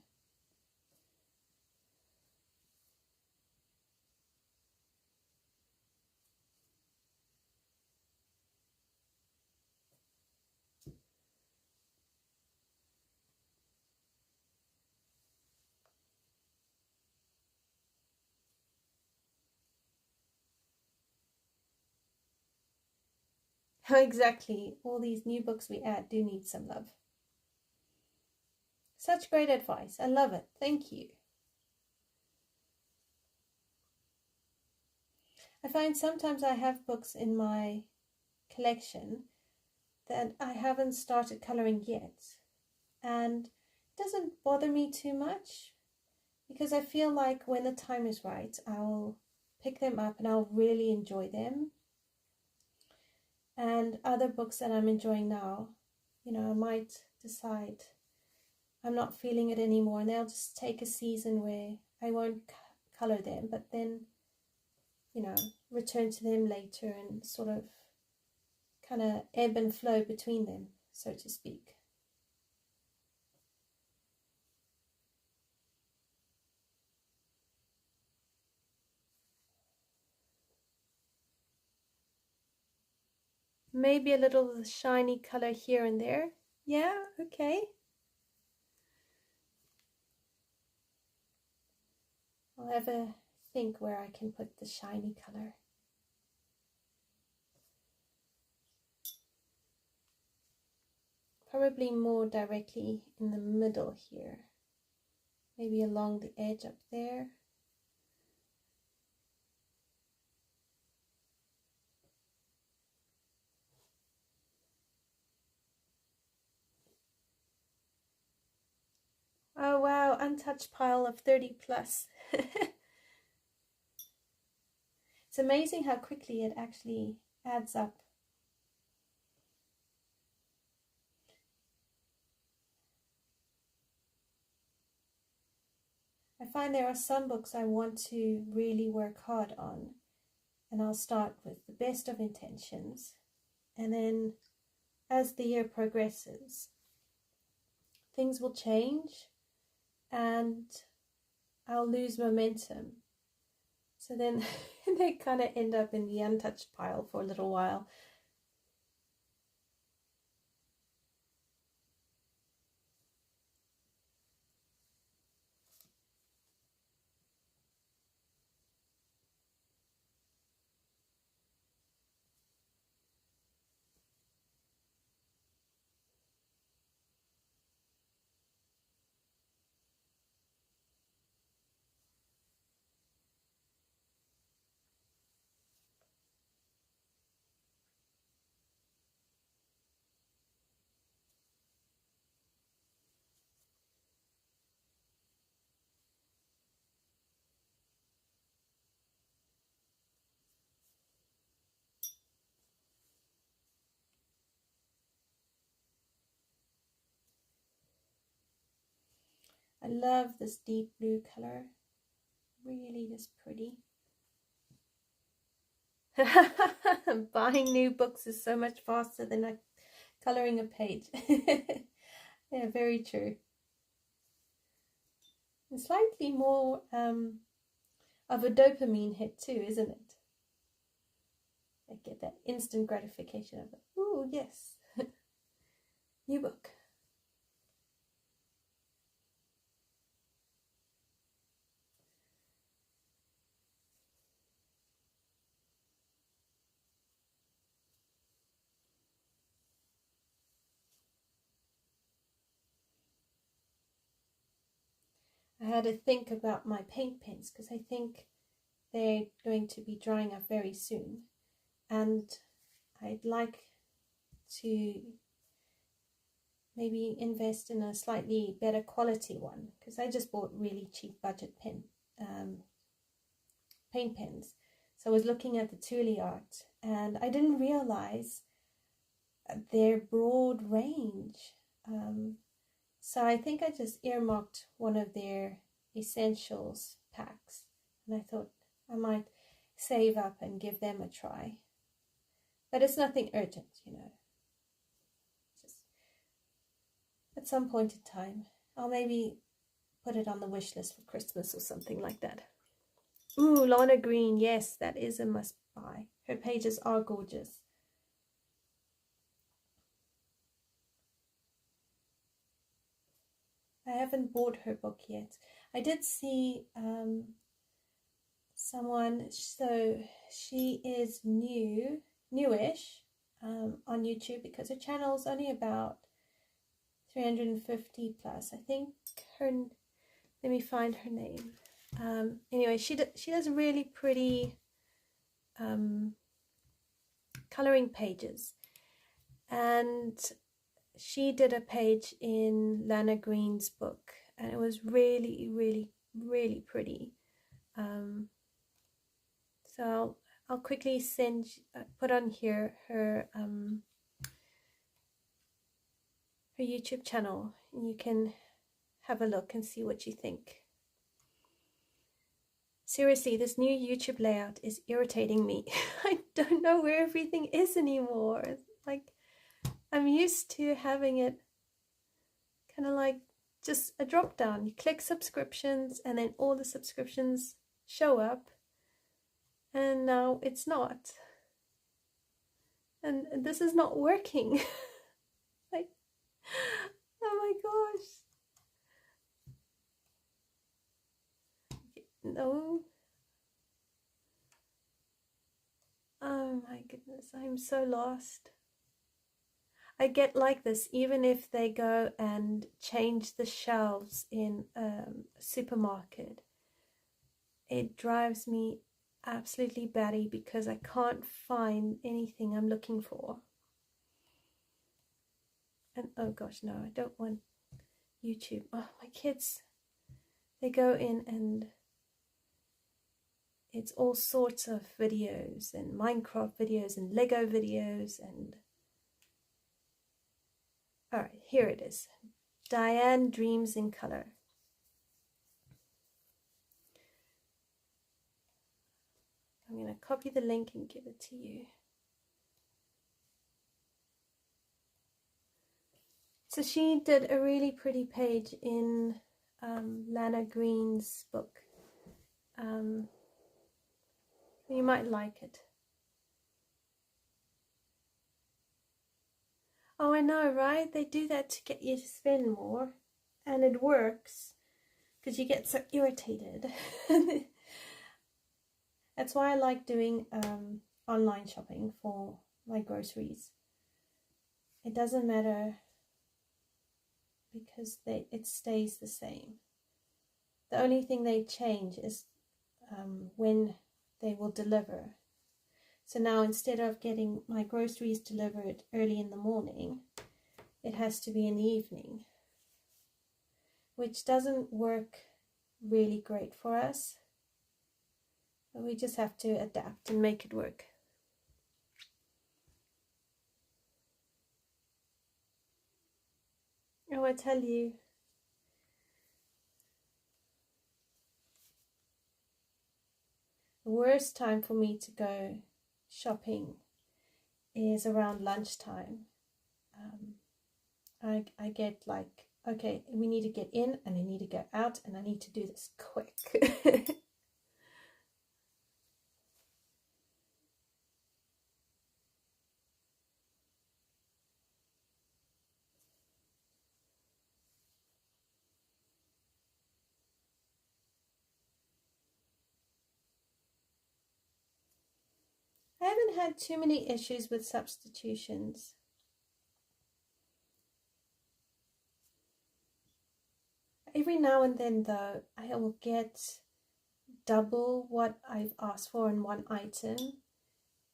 Exactly. All these new books we add do need some love. Such great advice. I love it. Thank you. I find sometimes I have books in my collection that I haven't started coloring yet, and it doesn't bother me too much because I feel like when the time is right, I'll pick them up and I'll really enjoy them. And other books that I'm enjoying now, you know, I might decide I'm not feeling it anymore, and they'll just take a season where I won't color them, but then, you know, return to them later and sort of kind of ebb and flow between them, so to speak. Maybe a little shiny color here and there. Yeah, okay. I'll have a think where I can put the shiny color. Probably more directly in the middle here. Maybe along the edge up there. Oh wow, untouched pile of 30 plus. It's amazing how quickly it actually adds up. I find there are some books I want to really work hard on, and I'll start with the best of intentions, and then as the year progresses, things will change and I'll lose momentum. So then they kind of end up in the untouched pile for a little while. I love this deep blue color, really is pretty. Buying new books is so much faster than coloring a page. Yeah, very true. And slightly more of a dopamine hit too, isn't it? I get that instant gratification of it. Ooh, yes. New book. I had to think about my paint pens because I think they're going to be drying up very soon, and I'd like to maybe invest in a slightly better quality one, because I just bought really cheap budget paint pens. So I was looking at the Thule art and I didn't realize their broad range. So I think I just earmarked one of their essentials packs, and I thought I might save up and give them a try. But it's nothing urgent, you know. Just at some point in time, I'll maybe put it on the wish list for Christmas or something like that. Ooh, Lana Green, yes, that is a must buy. Her pages are gorgeous. I haven't bought her book yet. I did see someone, so she is newish on YouTube, because her channel is only about 350 plus. I think her, let me find her name. Anyway, she does really pretty coloring pages, and she did a page in Lana Green's book, and it was really, really, really pretty. So I'll quickly put on here her her YouTube channel, and you can have a look and see what you think. Seriously, this new YouTube layout is irritating me. I don't know where everything is anymore. Like, I'm used to having it kind of like just a drop down. You click subscriptions and then all the subscriptions show up, and now it's not. And this is not working. Like, oh my gosh. No. Oh my goodness, I'm so lost. I get like this even if they go and change the shelves in a supermarket. It drives me absolutely batty because I can't find anything I'm looking for. And oh gosh, no, I don't want YouTube. Oh, my kids, they go in and it's all sorts of videos and Minecraft videos and Lego videos and... Alright, here it is. Diane Dreams in Color. I'm going to copy the link and give it to you. So she did a really pretty page in Lana Green's book. You might like it. Oh, I know, right? They do that to get you to spend more. And it works, because you get so irritated. That's why I like doing online shopping for my groceries. It doesn't matter, because it stays the same. The only thing they change is when they will deliver. So now, instead of getting my groceries delivered early in the morning, it has to be in the evening, which doesn't work really great for us. But we just have to adapt and make it work. Oh, I tell you, the worst time for me to go shopping is around lunchtime. I get like, okay, we need to get in and I need to go out and I need to do this quick. I haven't had too many issues with substitutions. Every now and then, though, I will get double what I've asked for in one item,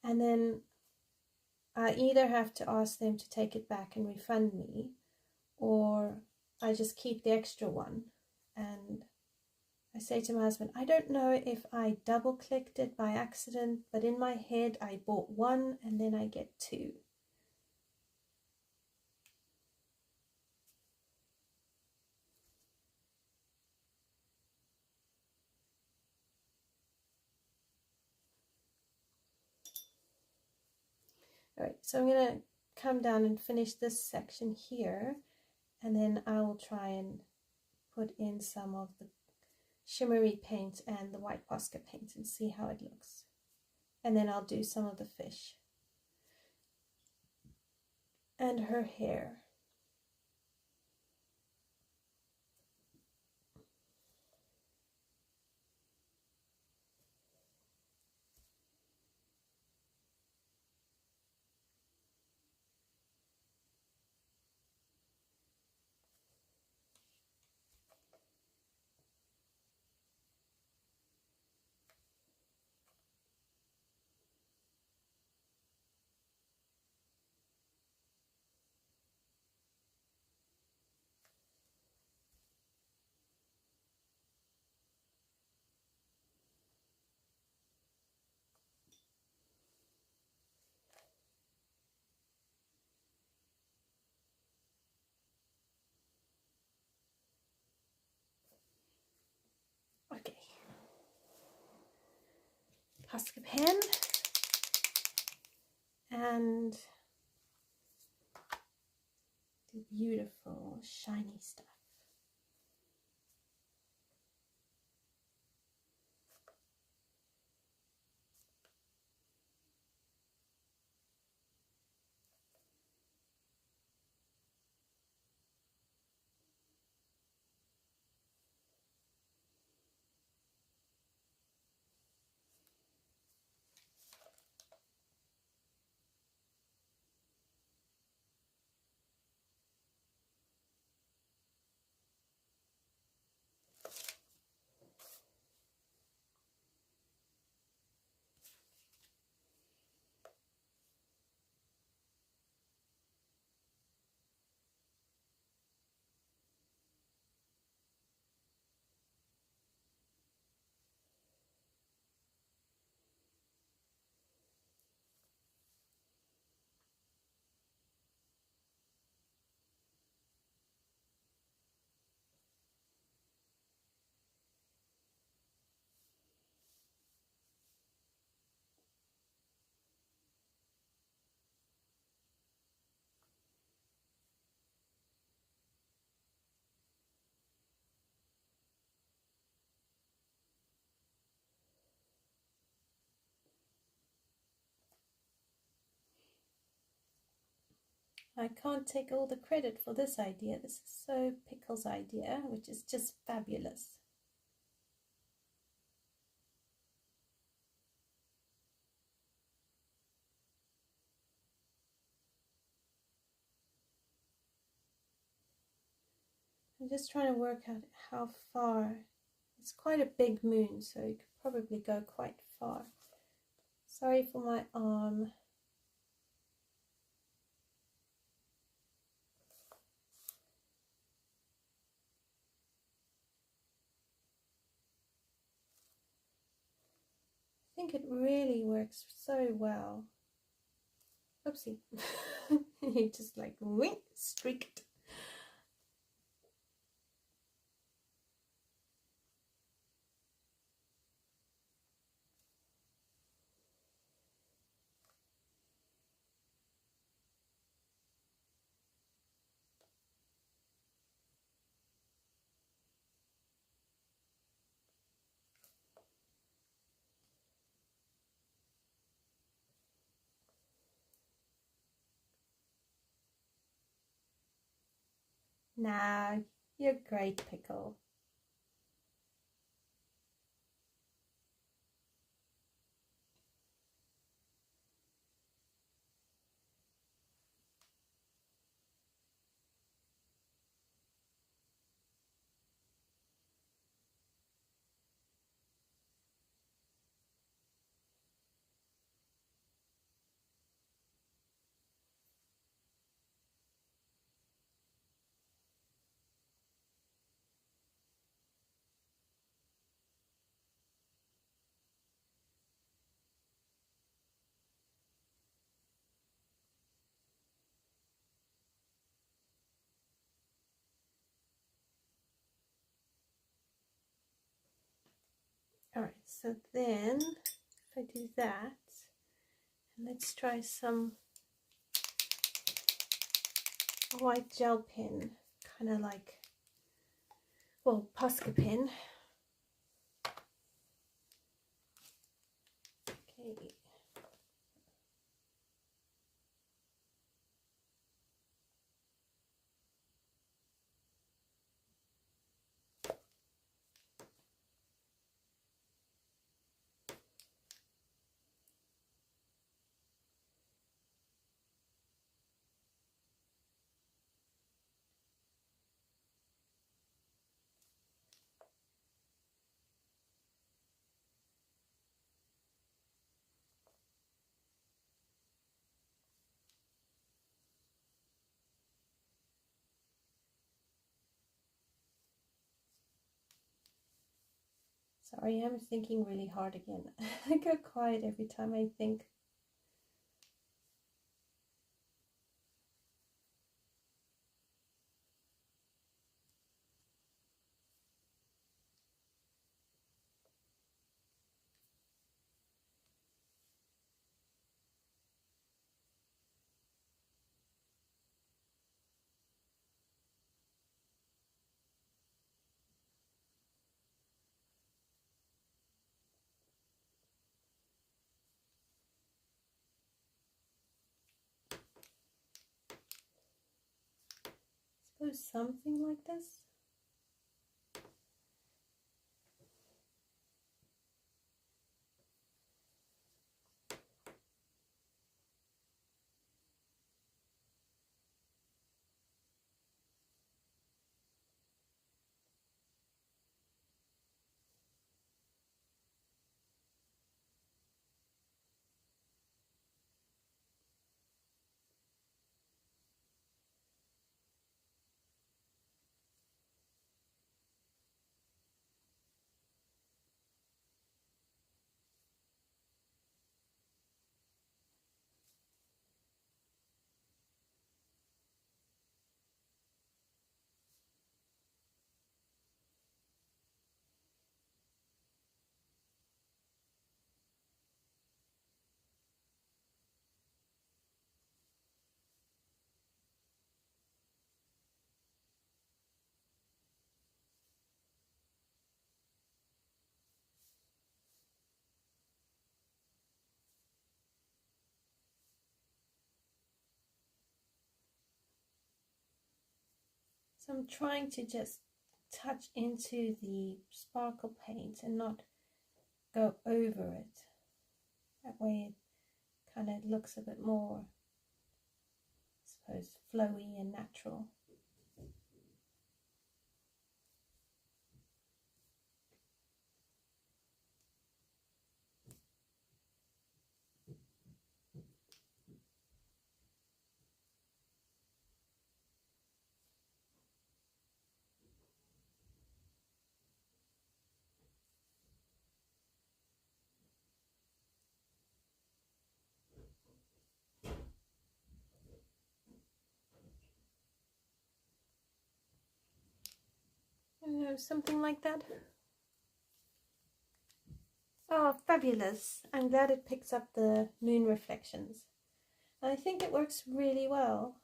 and then I either have to ask them to take it back and refund me, or I just keep the extra one. And I say to my husband, I don't know if I double clicked it by accident, but in my head I bought one and then I get two. Alright, so I'm going to come down and finish this section here, and then I will try and put in some of the shimmery paint and the white posca paint and see how it looks. And then I'll do some of the fish and her hair. posca pen and the beautiful shiny stuff. I can't take all the credit for this idea. This is so Pickle's idea, which is just fabulous. I'm just trying to work out how far. It's quite a big moon, so you could probably go quite far. Sorry for my arm. I think it really works so well. Oopsie. You just like wink, streaked. Nah, you're great, Pickle. Alright, so then if I do that, and let's try some white gel pen, kind of like, well, posca pen. Okay. Sorry, I'm thinking really hard again. I go quiet every time I think. suppose something like this. So I'm trying to just touch into the sparkle paint and not go over it. That way it kind of looks a bit more, I suppose, flowy and natural. Something like that. Oh, fabulous. I'm glad it picks up the moon reflections. And I think it works really well.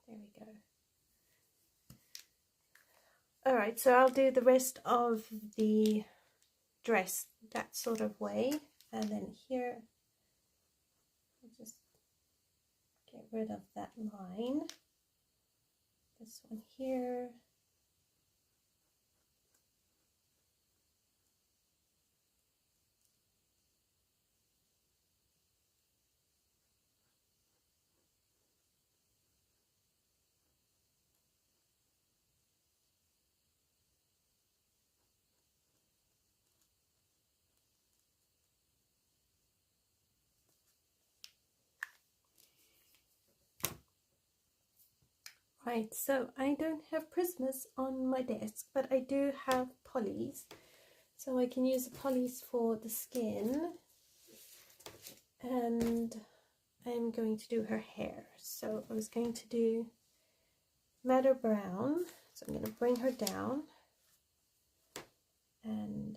There we go. Alright, so I'll do the rest of the dress that sort of way. And then here, I'll just get rid of that line. This one here. Right, so I don't have prismas on my desk, but I do have polys. So I can use the polys for the skin. And I'm going to do her hair. So I was going to do madder brown. So I'm going to bring her down. And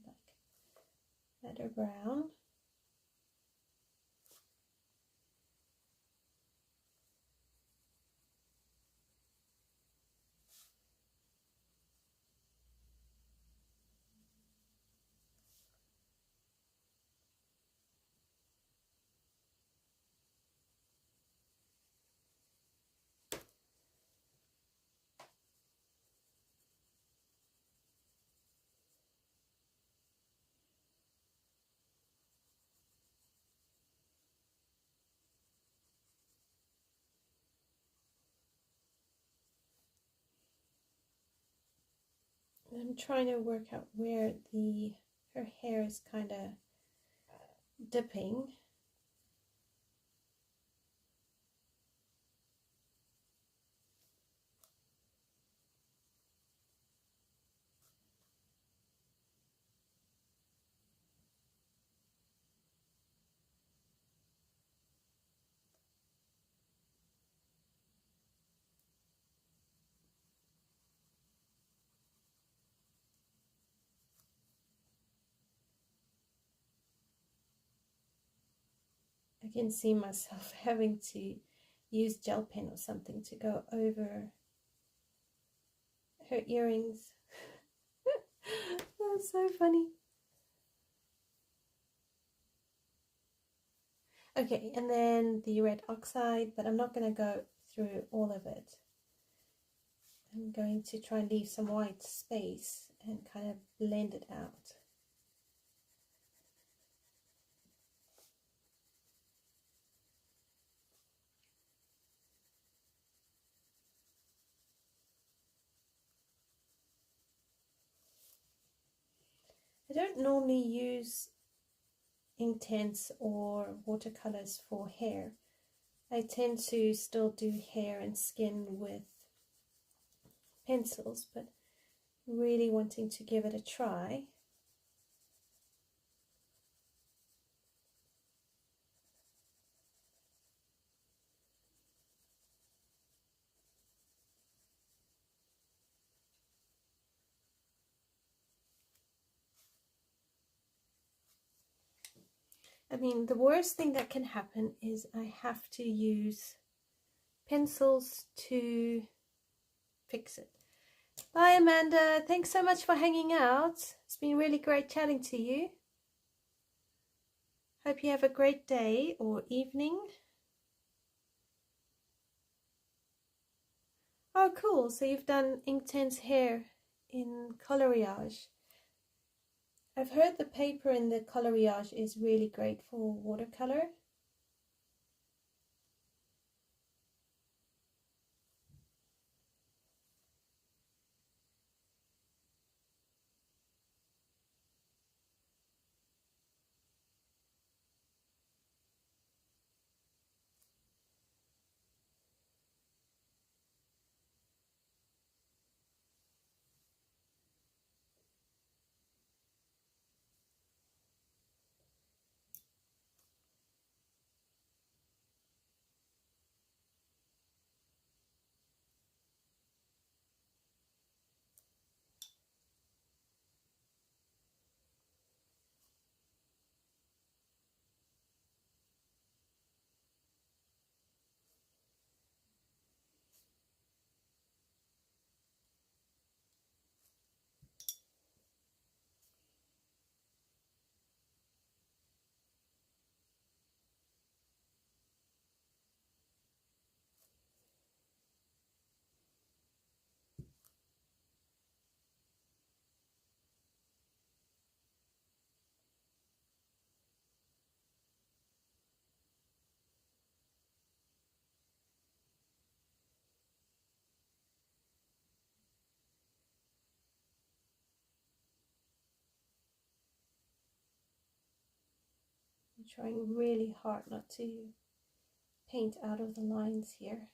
like madder brown. I'm trying to work out where her hair is kind of dipping. I can see myself having to use gel pen or something to go over her earrings. That's so funny. Okay, and then the red oxide, but I'm not going to go through all of it. I'm going to try and leave some white space and kind of blend it out. I don't normally use Inktense or watercolors for hair. I tend to still do hair and skin with pencils, but really wanting to give it a try. I mean, the worst thing that can happen is I have to use pencils to fix it. Bye, Amanda. Thanks so much for hanging out. It's been really great chatting to you. Hope you have a great day or evening. Oh, cool. So you've done Inktense hair in coloriage. I've heard the paper in the coloriage is really great for watercolor. I'm trying really hard not to paint out of the lines here.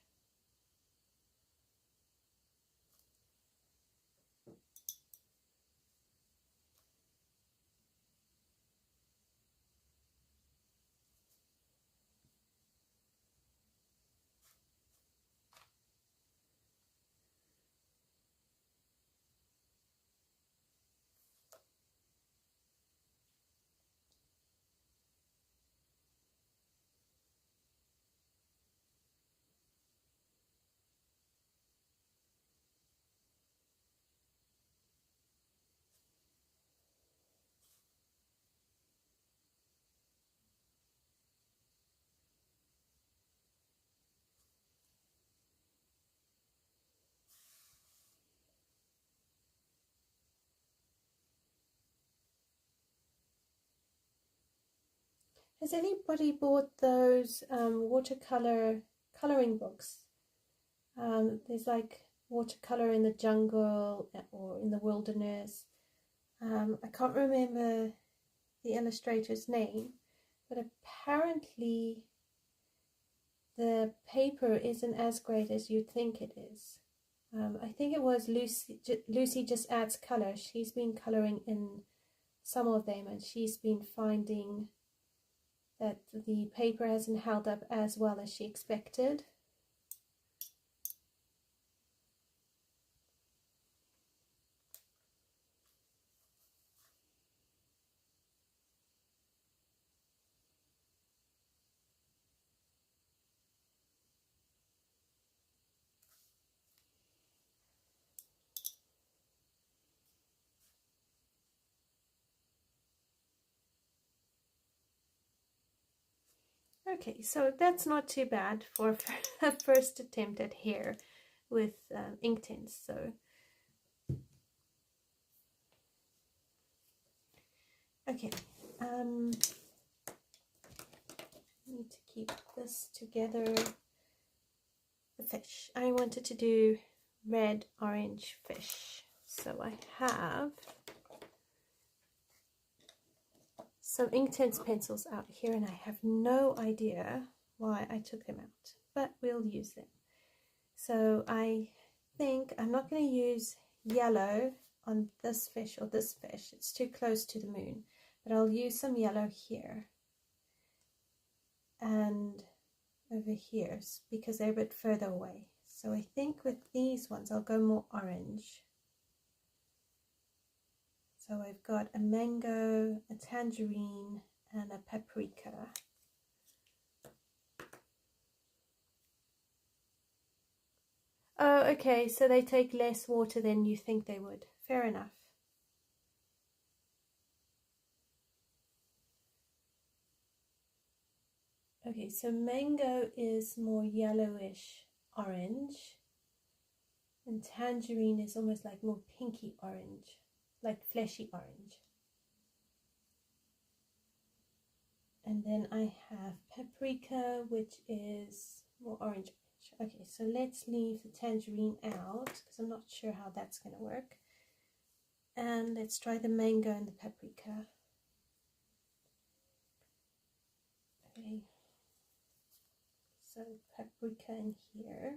Has anybody bought those watercolor coloring books? There's like watercolor in the jungle or in the wilderness. I can't remember the illustrator's name, but apparently the paper isn't as great as you'd think it is. I think it was Lucy Just Adds Color. She's been coloring in some of them, and she's been finding that the paper hasn't held up as well as she expected. Okay, so that's not too bad for a first attempt at hair with Inktense. So okay, need to keep this together. The fish. I wanted to do red orange fish, so I have some Inktense pencils out here, and I have no idea why I took them out, but we'll use them. So I think I'm not going to use yellow on this fish or this fish, it's too close to the moon, but I'll use some yellow here and over here because they're a bit further away. So I think with these ones I'll go more orange. So I've got a mango, a tangerine, and a paprika. Oh, okay, so they take less water than you think they would. Fair enough. Okay, so mango is more yellowish orange, and tangerine is almost like more pinky orange, like fleshy orange. And then I have paprika, which is more orange. Okay, so let's leave the tangerine out because I'm not sure how that's going to work. And let's try the mango and the paprika. Okay, so paprika in here.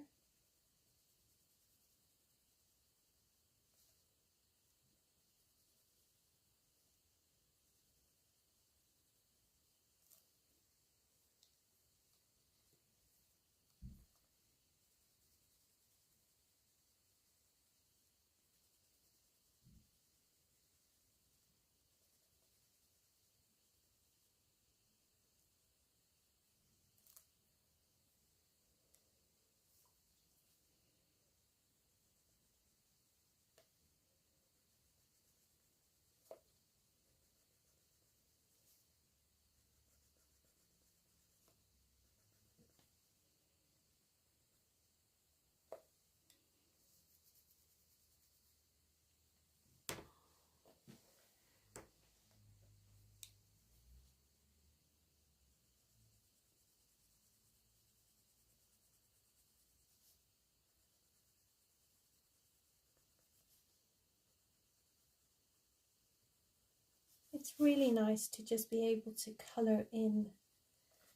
It's really nice to just be able to color in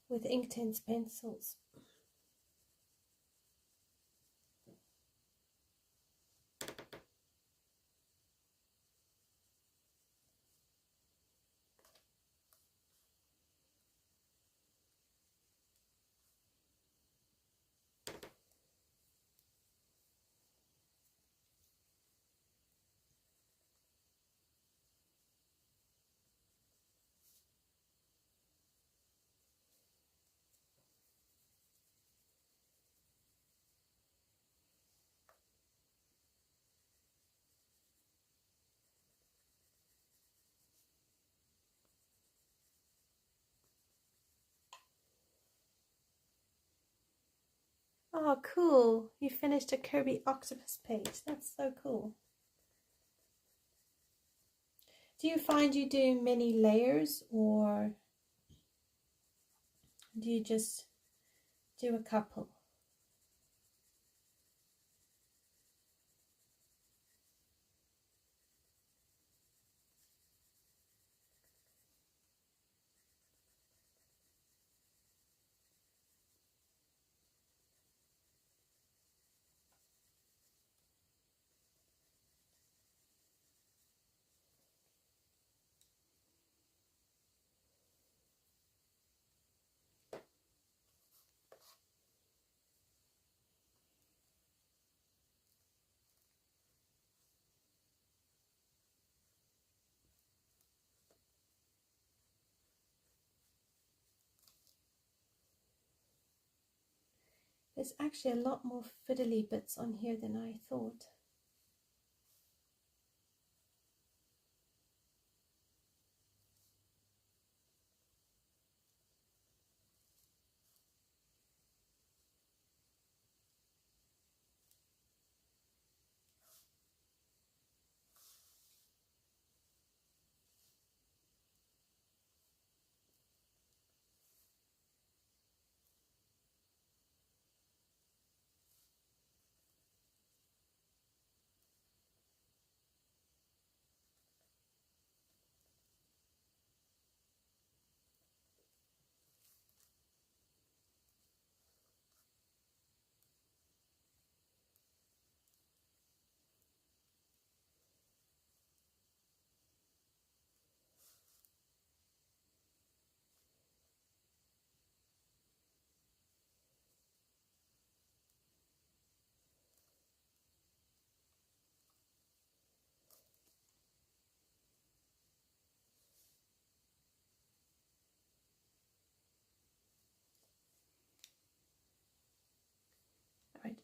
with Inktense pencils. Oh, cool. You finished a Kirby octopus page. That's so cool. Do you find you do many layers, or do you just do a couple? There's actually a lot more fiddly bits on here than I thought.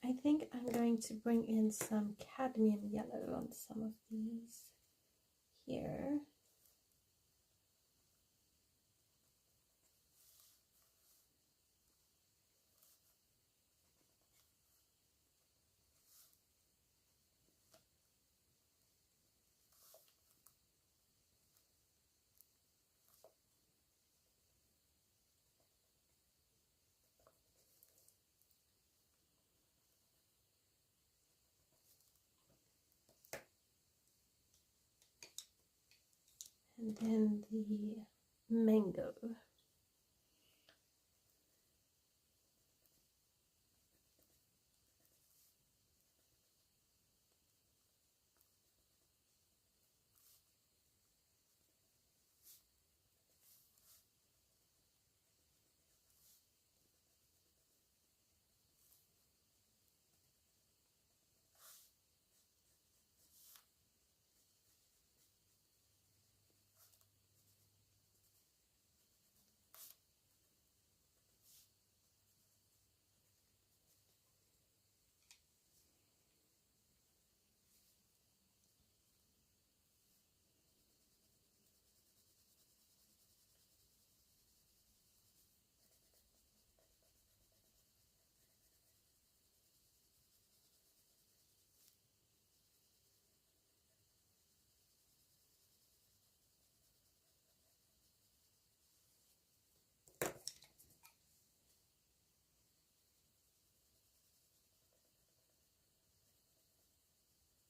I think I'm going to bring in some cadmium yellow on some of these here. And then the mango.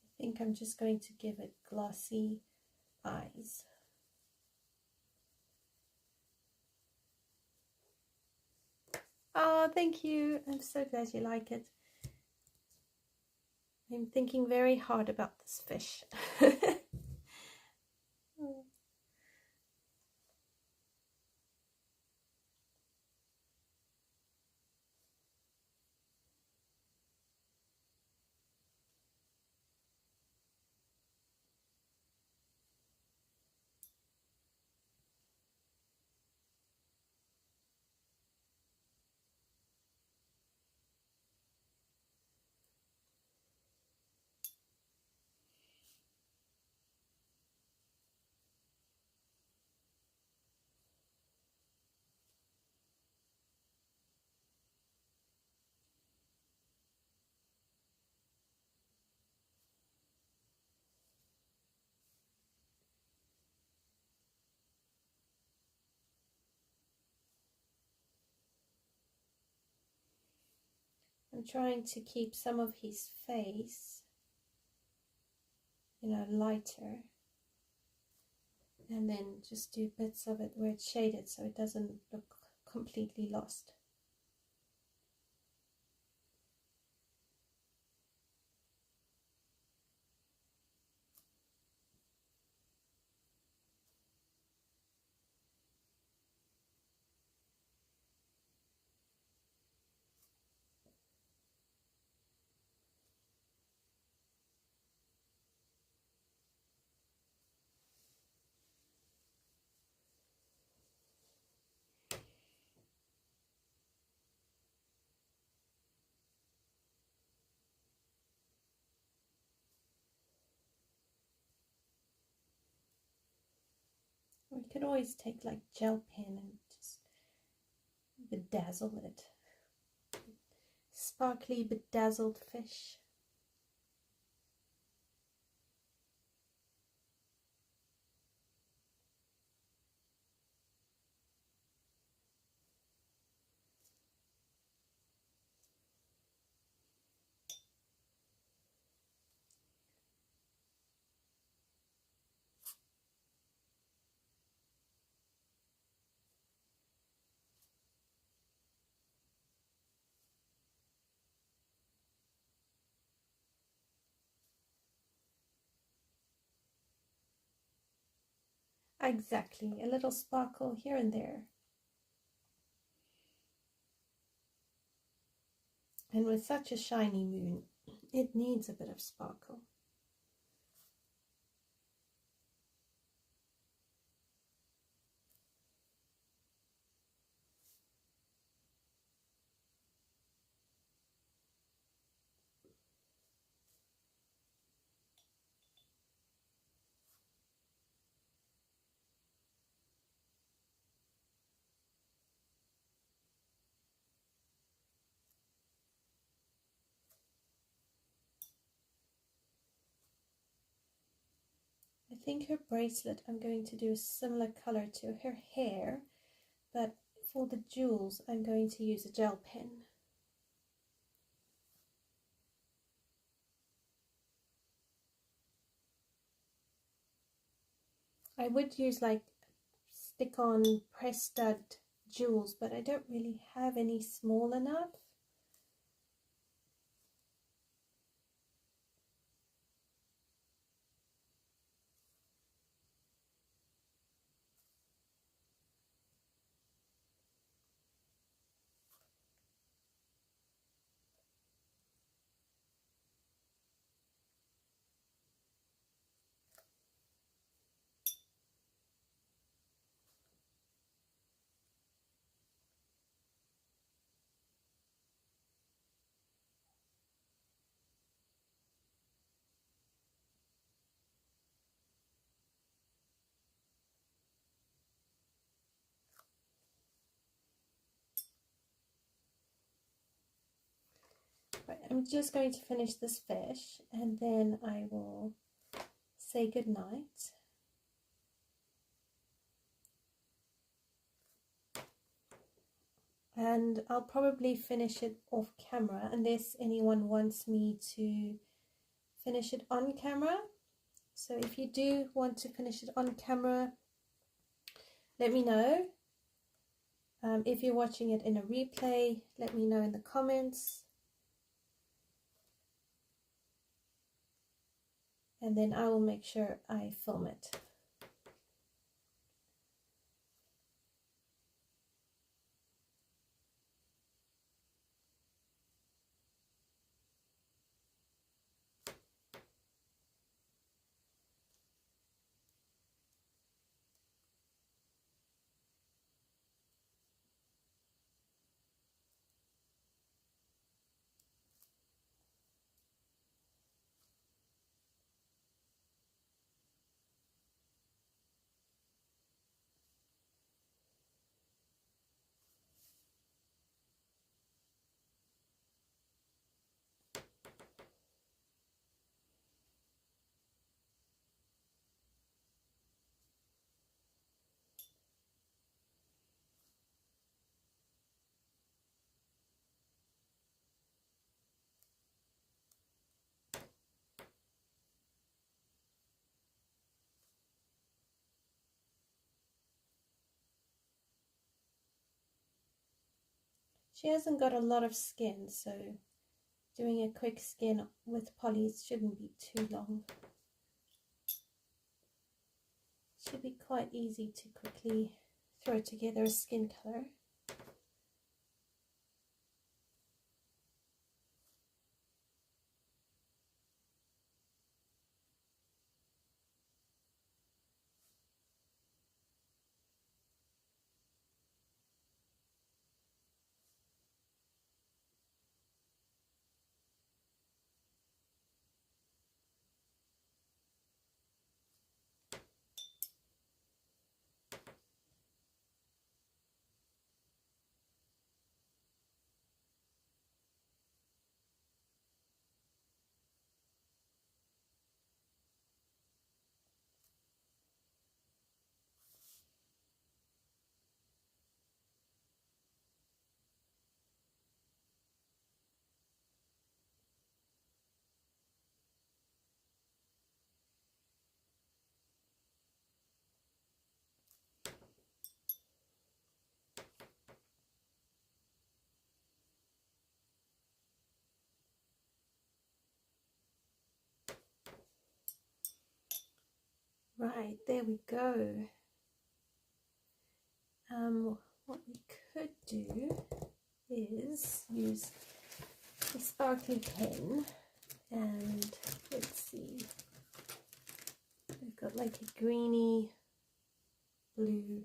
I think I'm just going to give it glossy eyes. Oh, thank you. I'm so glad you like it. I'm thinking very hard about this fish. I'm trying to keep some of his face, lighter, and then just do bits of it where it's shaded so it doesn't look completely lost. Or you could always take like gel pen and just bedazzle it. Sparkly bedazzled fish. Exactly, a little sparkle here and there. And with such a shiny moon, it needs a bit of sparkle. think her bracelet I'm going to do a similar color to her hair, but for the jewels I'm going to use a gel pen. I would use like stick-on press stud jewels, but I don't really have any small enough. Right, I'm just going to finish this fish and then I will say good night. And I'll probably finish it off camera unless anyone wants me to finish it on camera. So if you do want to finish it on camera, let me know. If you're watching it in a replay, let me know in the comments. And then I will make sure I film it. She hasn't got a lot of skin, so doing a quick skin with polys shouldn't be too long. Should be quite easy to quickly throw together a skin color. Right, there we go. What we could do is use a sparkly pen, and let's see, we've got like a greeny blue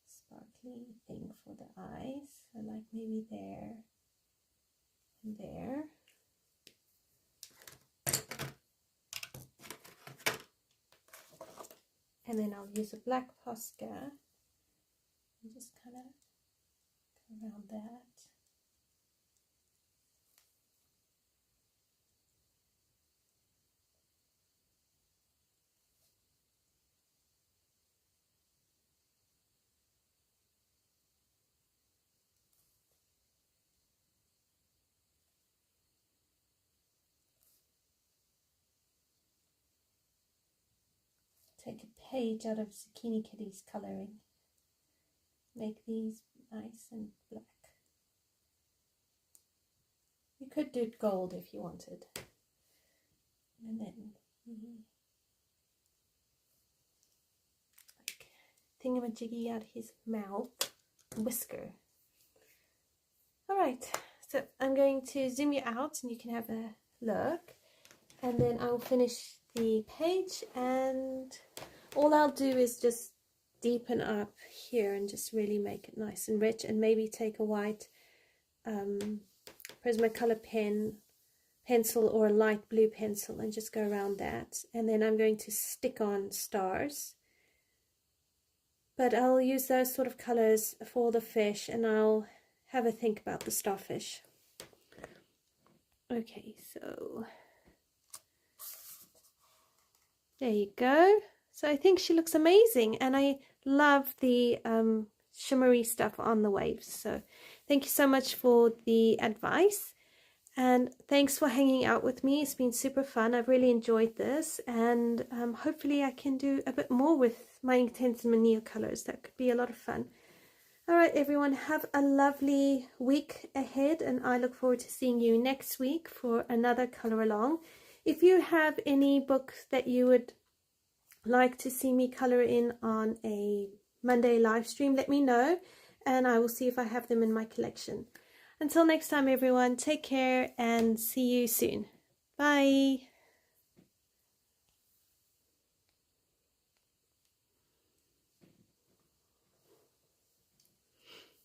sparkly thing for the eyes, so like maybe there and there. And then I'll use a black posca and just kind of go around that. take a page out of Zucchini Kitty's colouring. Make these nice and black. You could do gold if you wanted. And then like thingamajiggy out his mouth, whisker. Alright, so I'm going to zoom you out and you can have a look. And then I'll finish the page, and all I'll do is just deepen up here and just really make it nice and rich, and maybe take a white Prismacolor pencil or a light blue pencil and just go around that. And then I'm going to stick on stars, but I'll use those sort of colors for the fish, and I'll have a think about the starfish. Okay, so there you go. So I think she looks amazing, and I love the shimmery stuff on the waves. So thank you so much for the advice, and thanks for hanging out with me. It's been super fun. I've really enjoyed this, and hopefully I can do a bit more with my Inktense Neocolors. That could be a lot of fun. All right, everyone, have a lovely week ahead, and I look forward to seeing you next week for another color along. If you have any books that you would like to see me color in on a Monday live stream, let me know, and I will see if I have them in my collection. Until next time, everyone, take care and see you soon. Bye.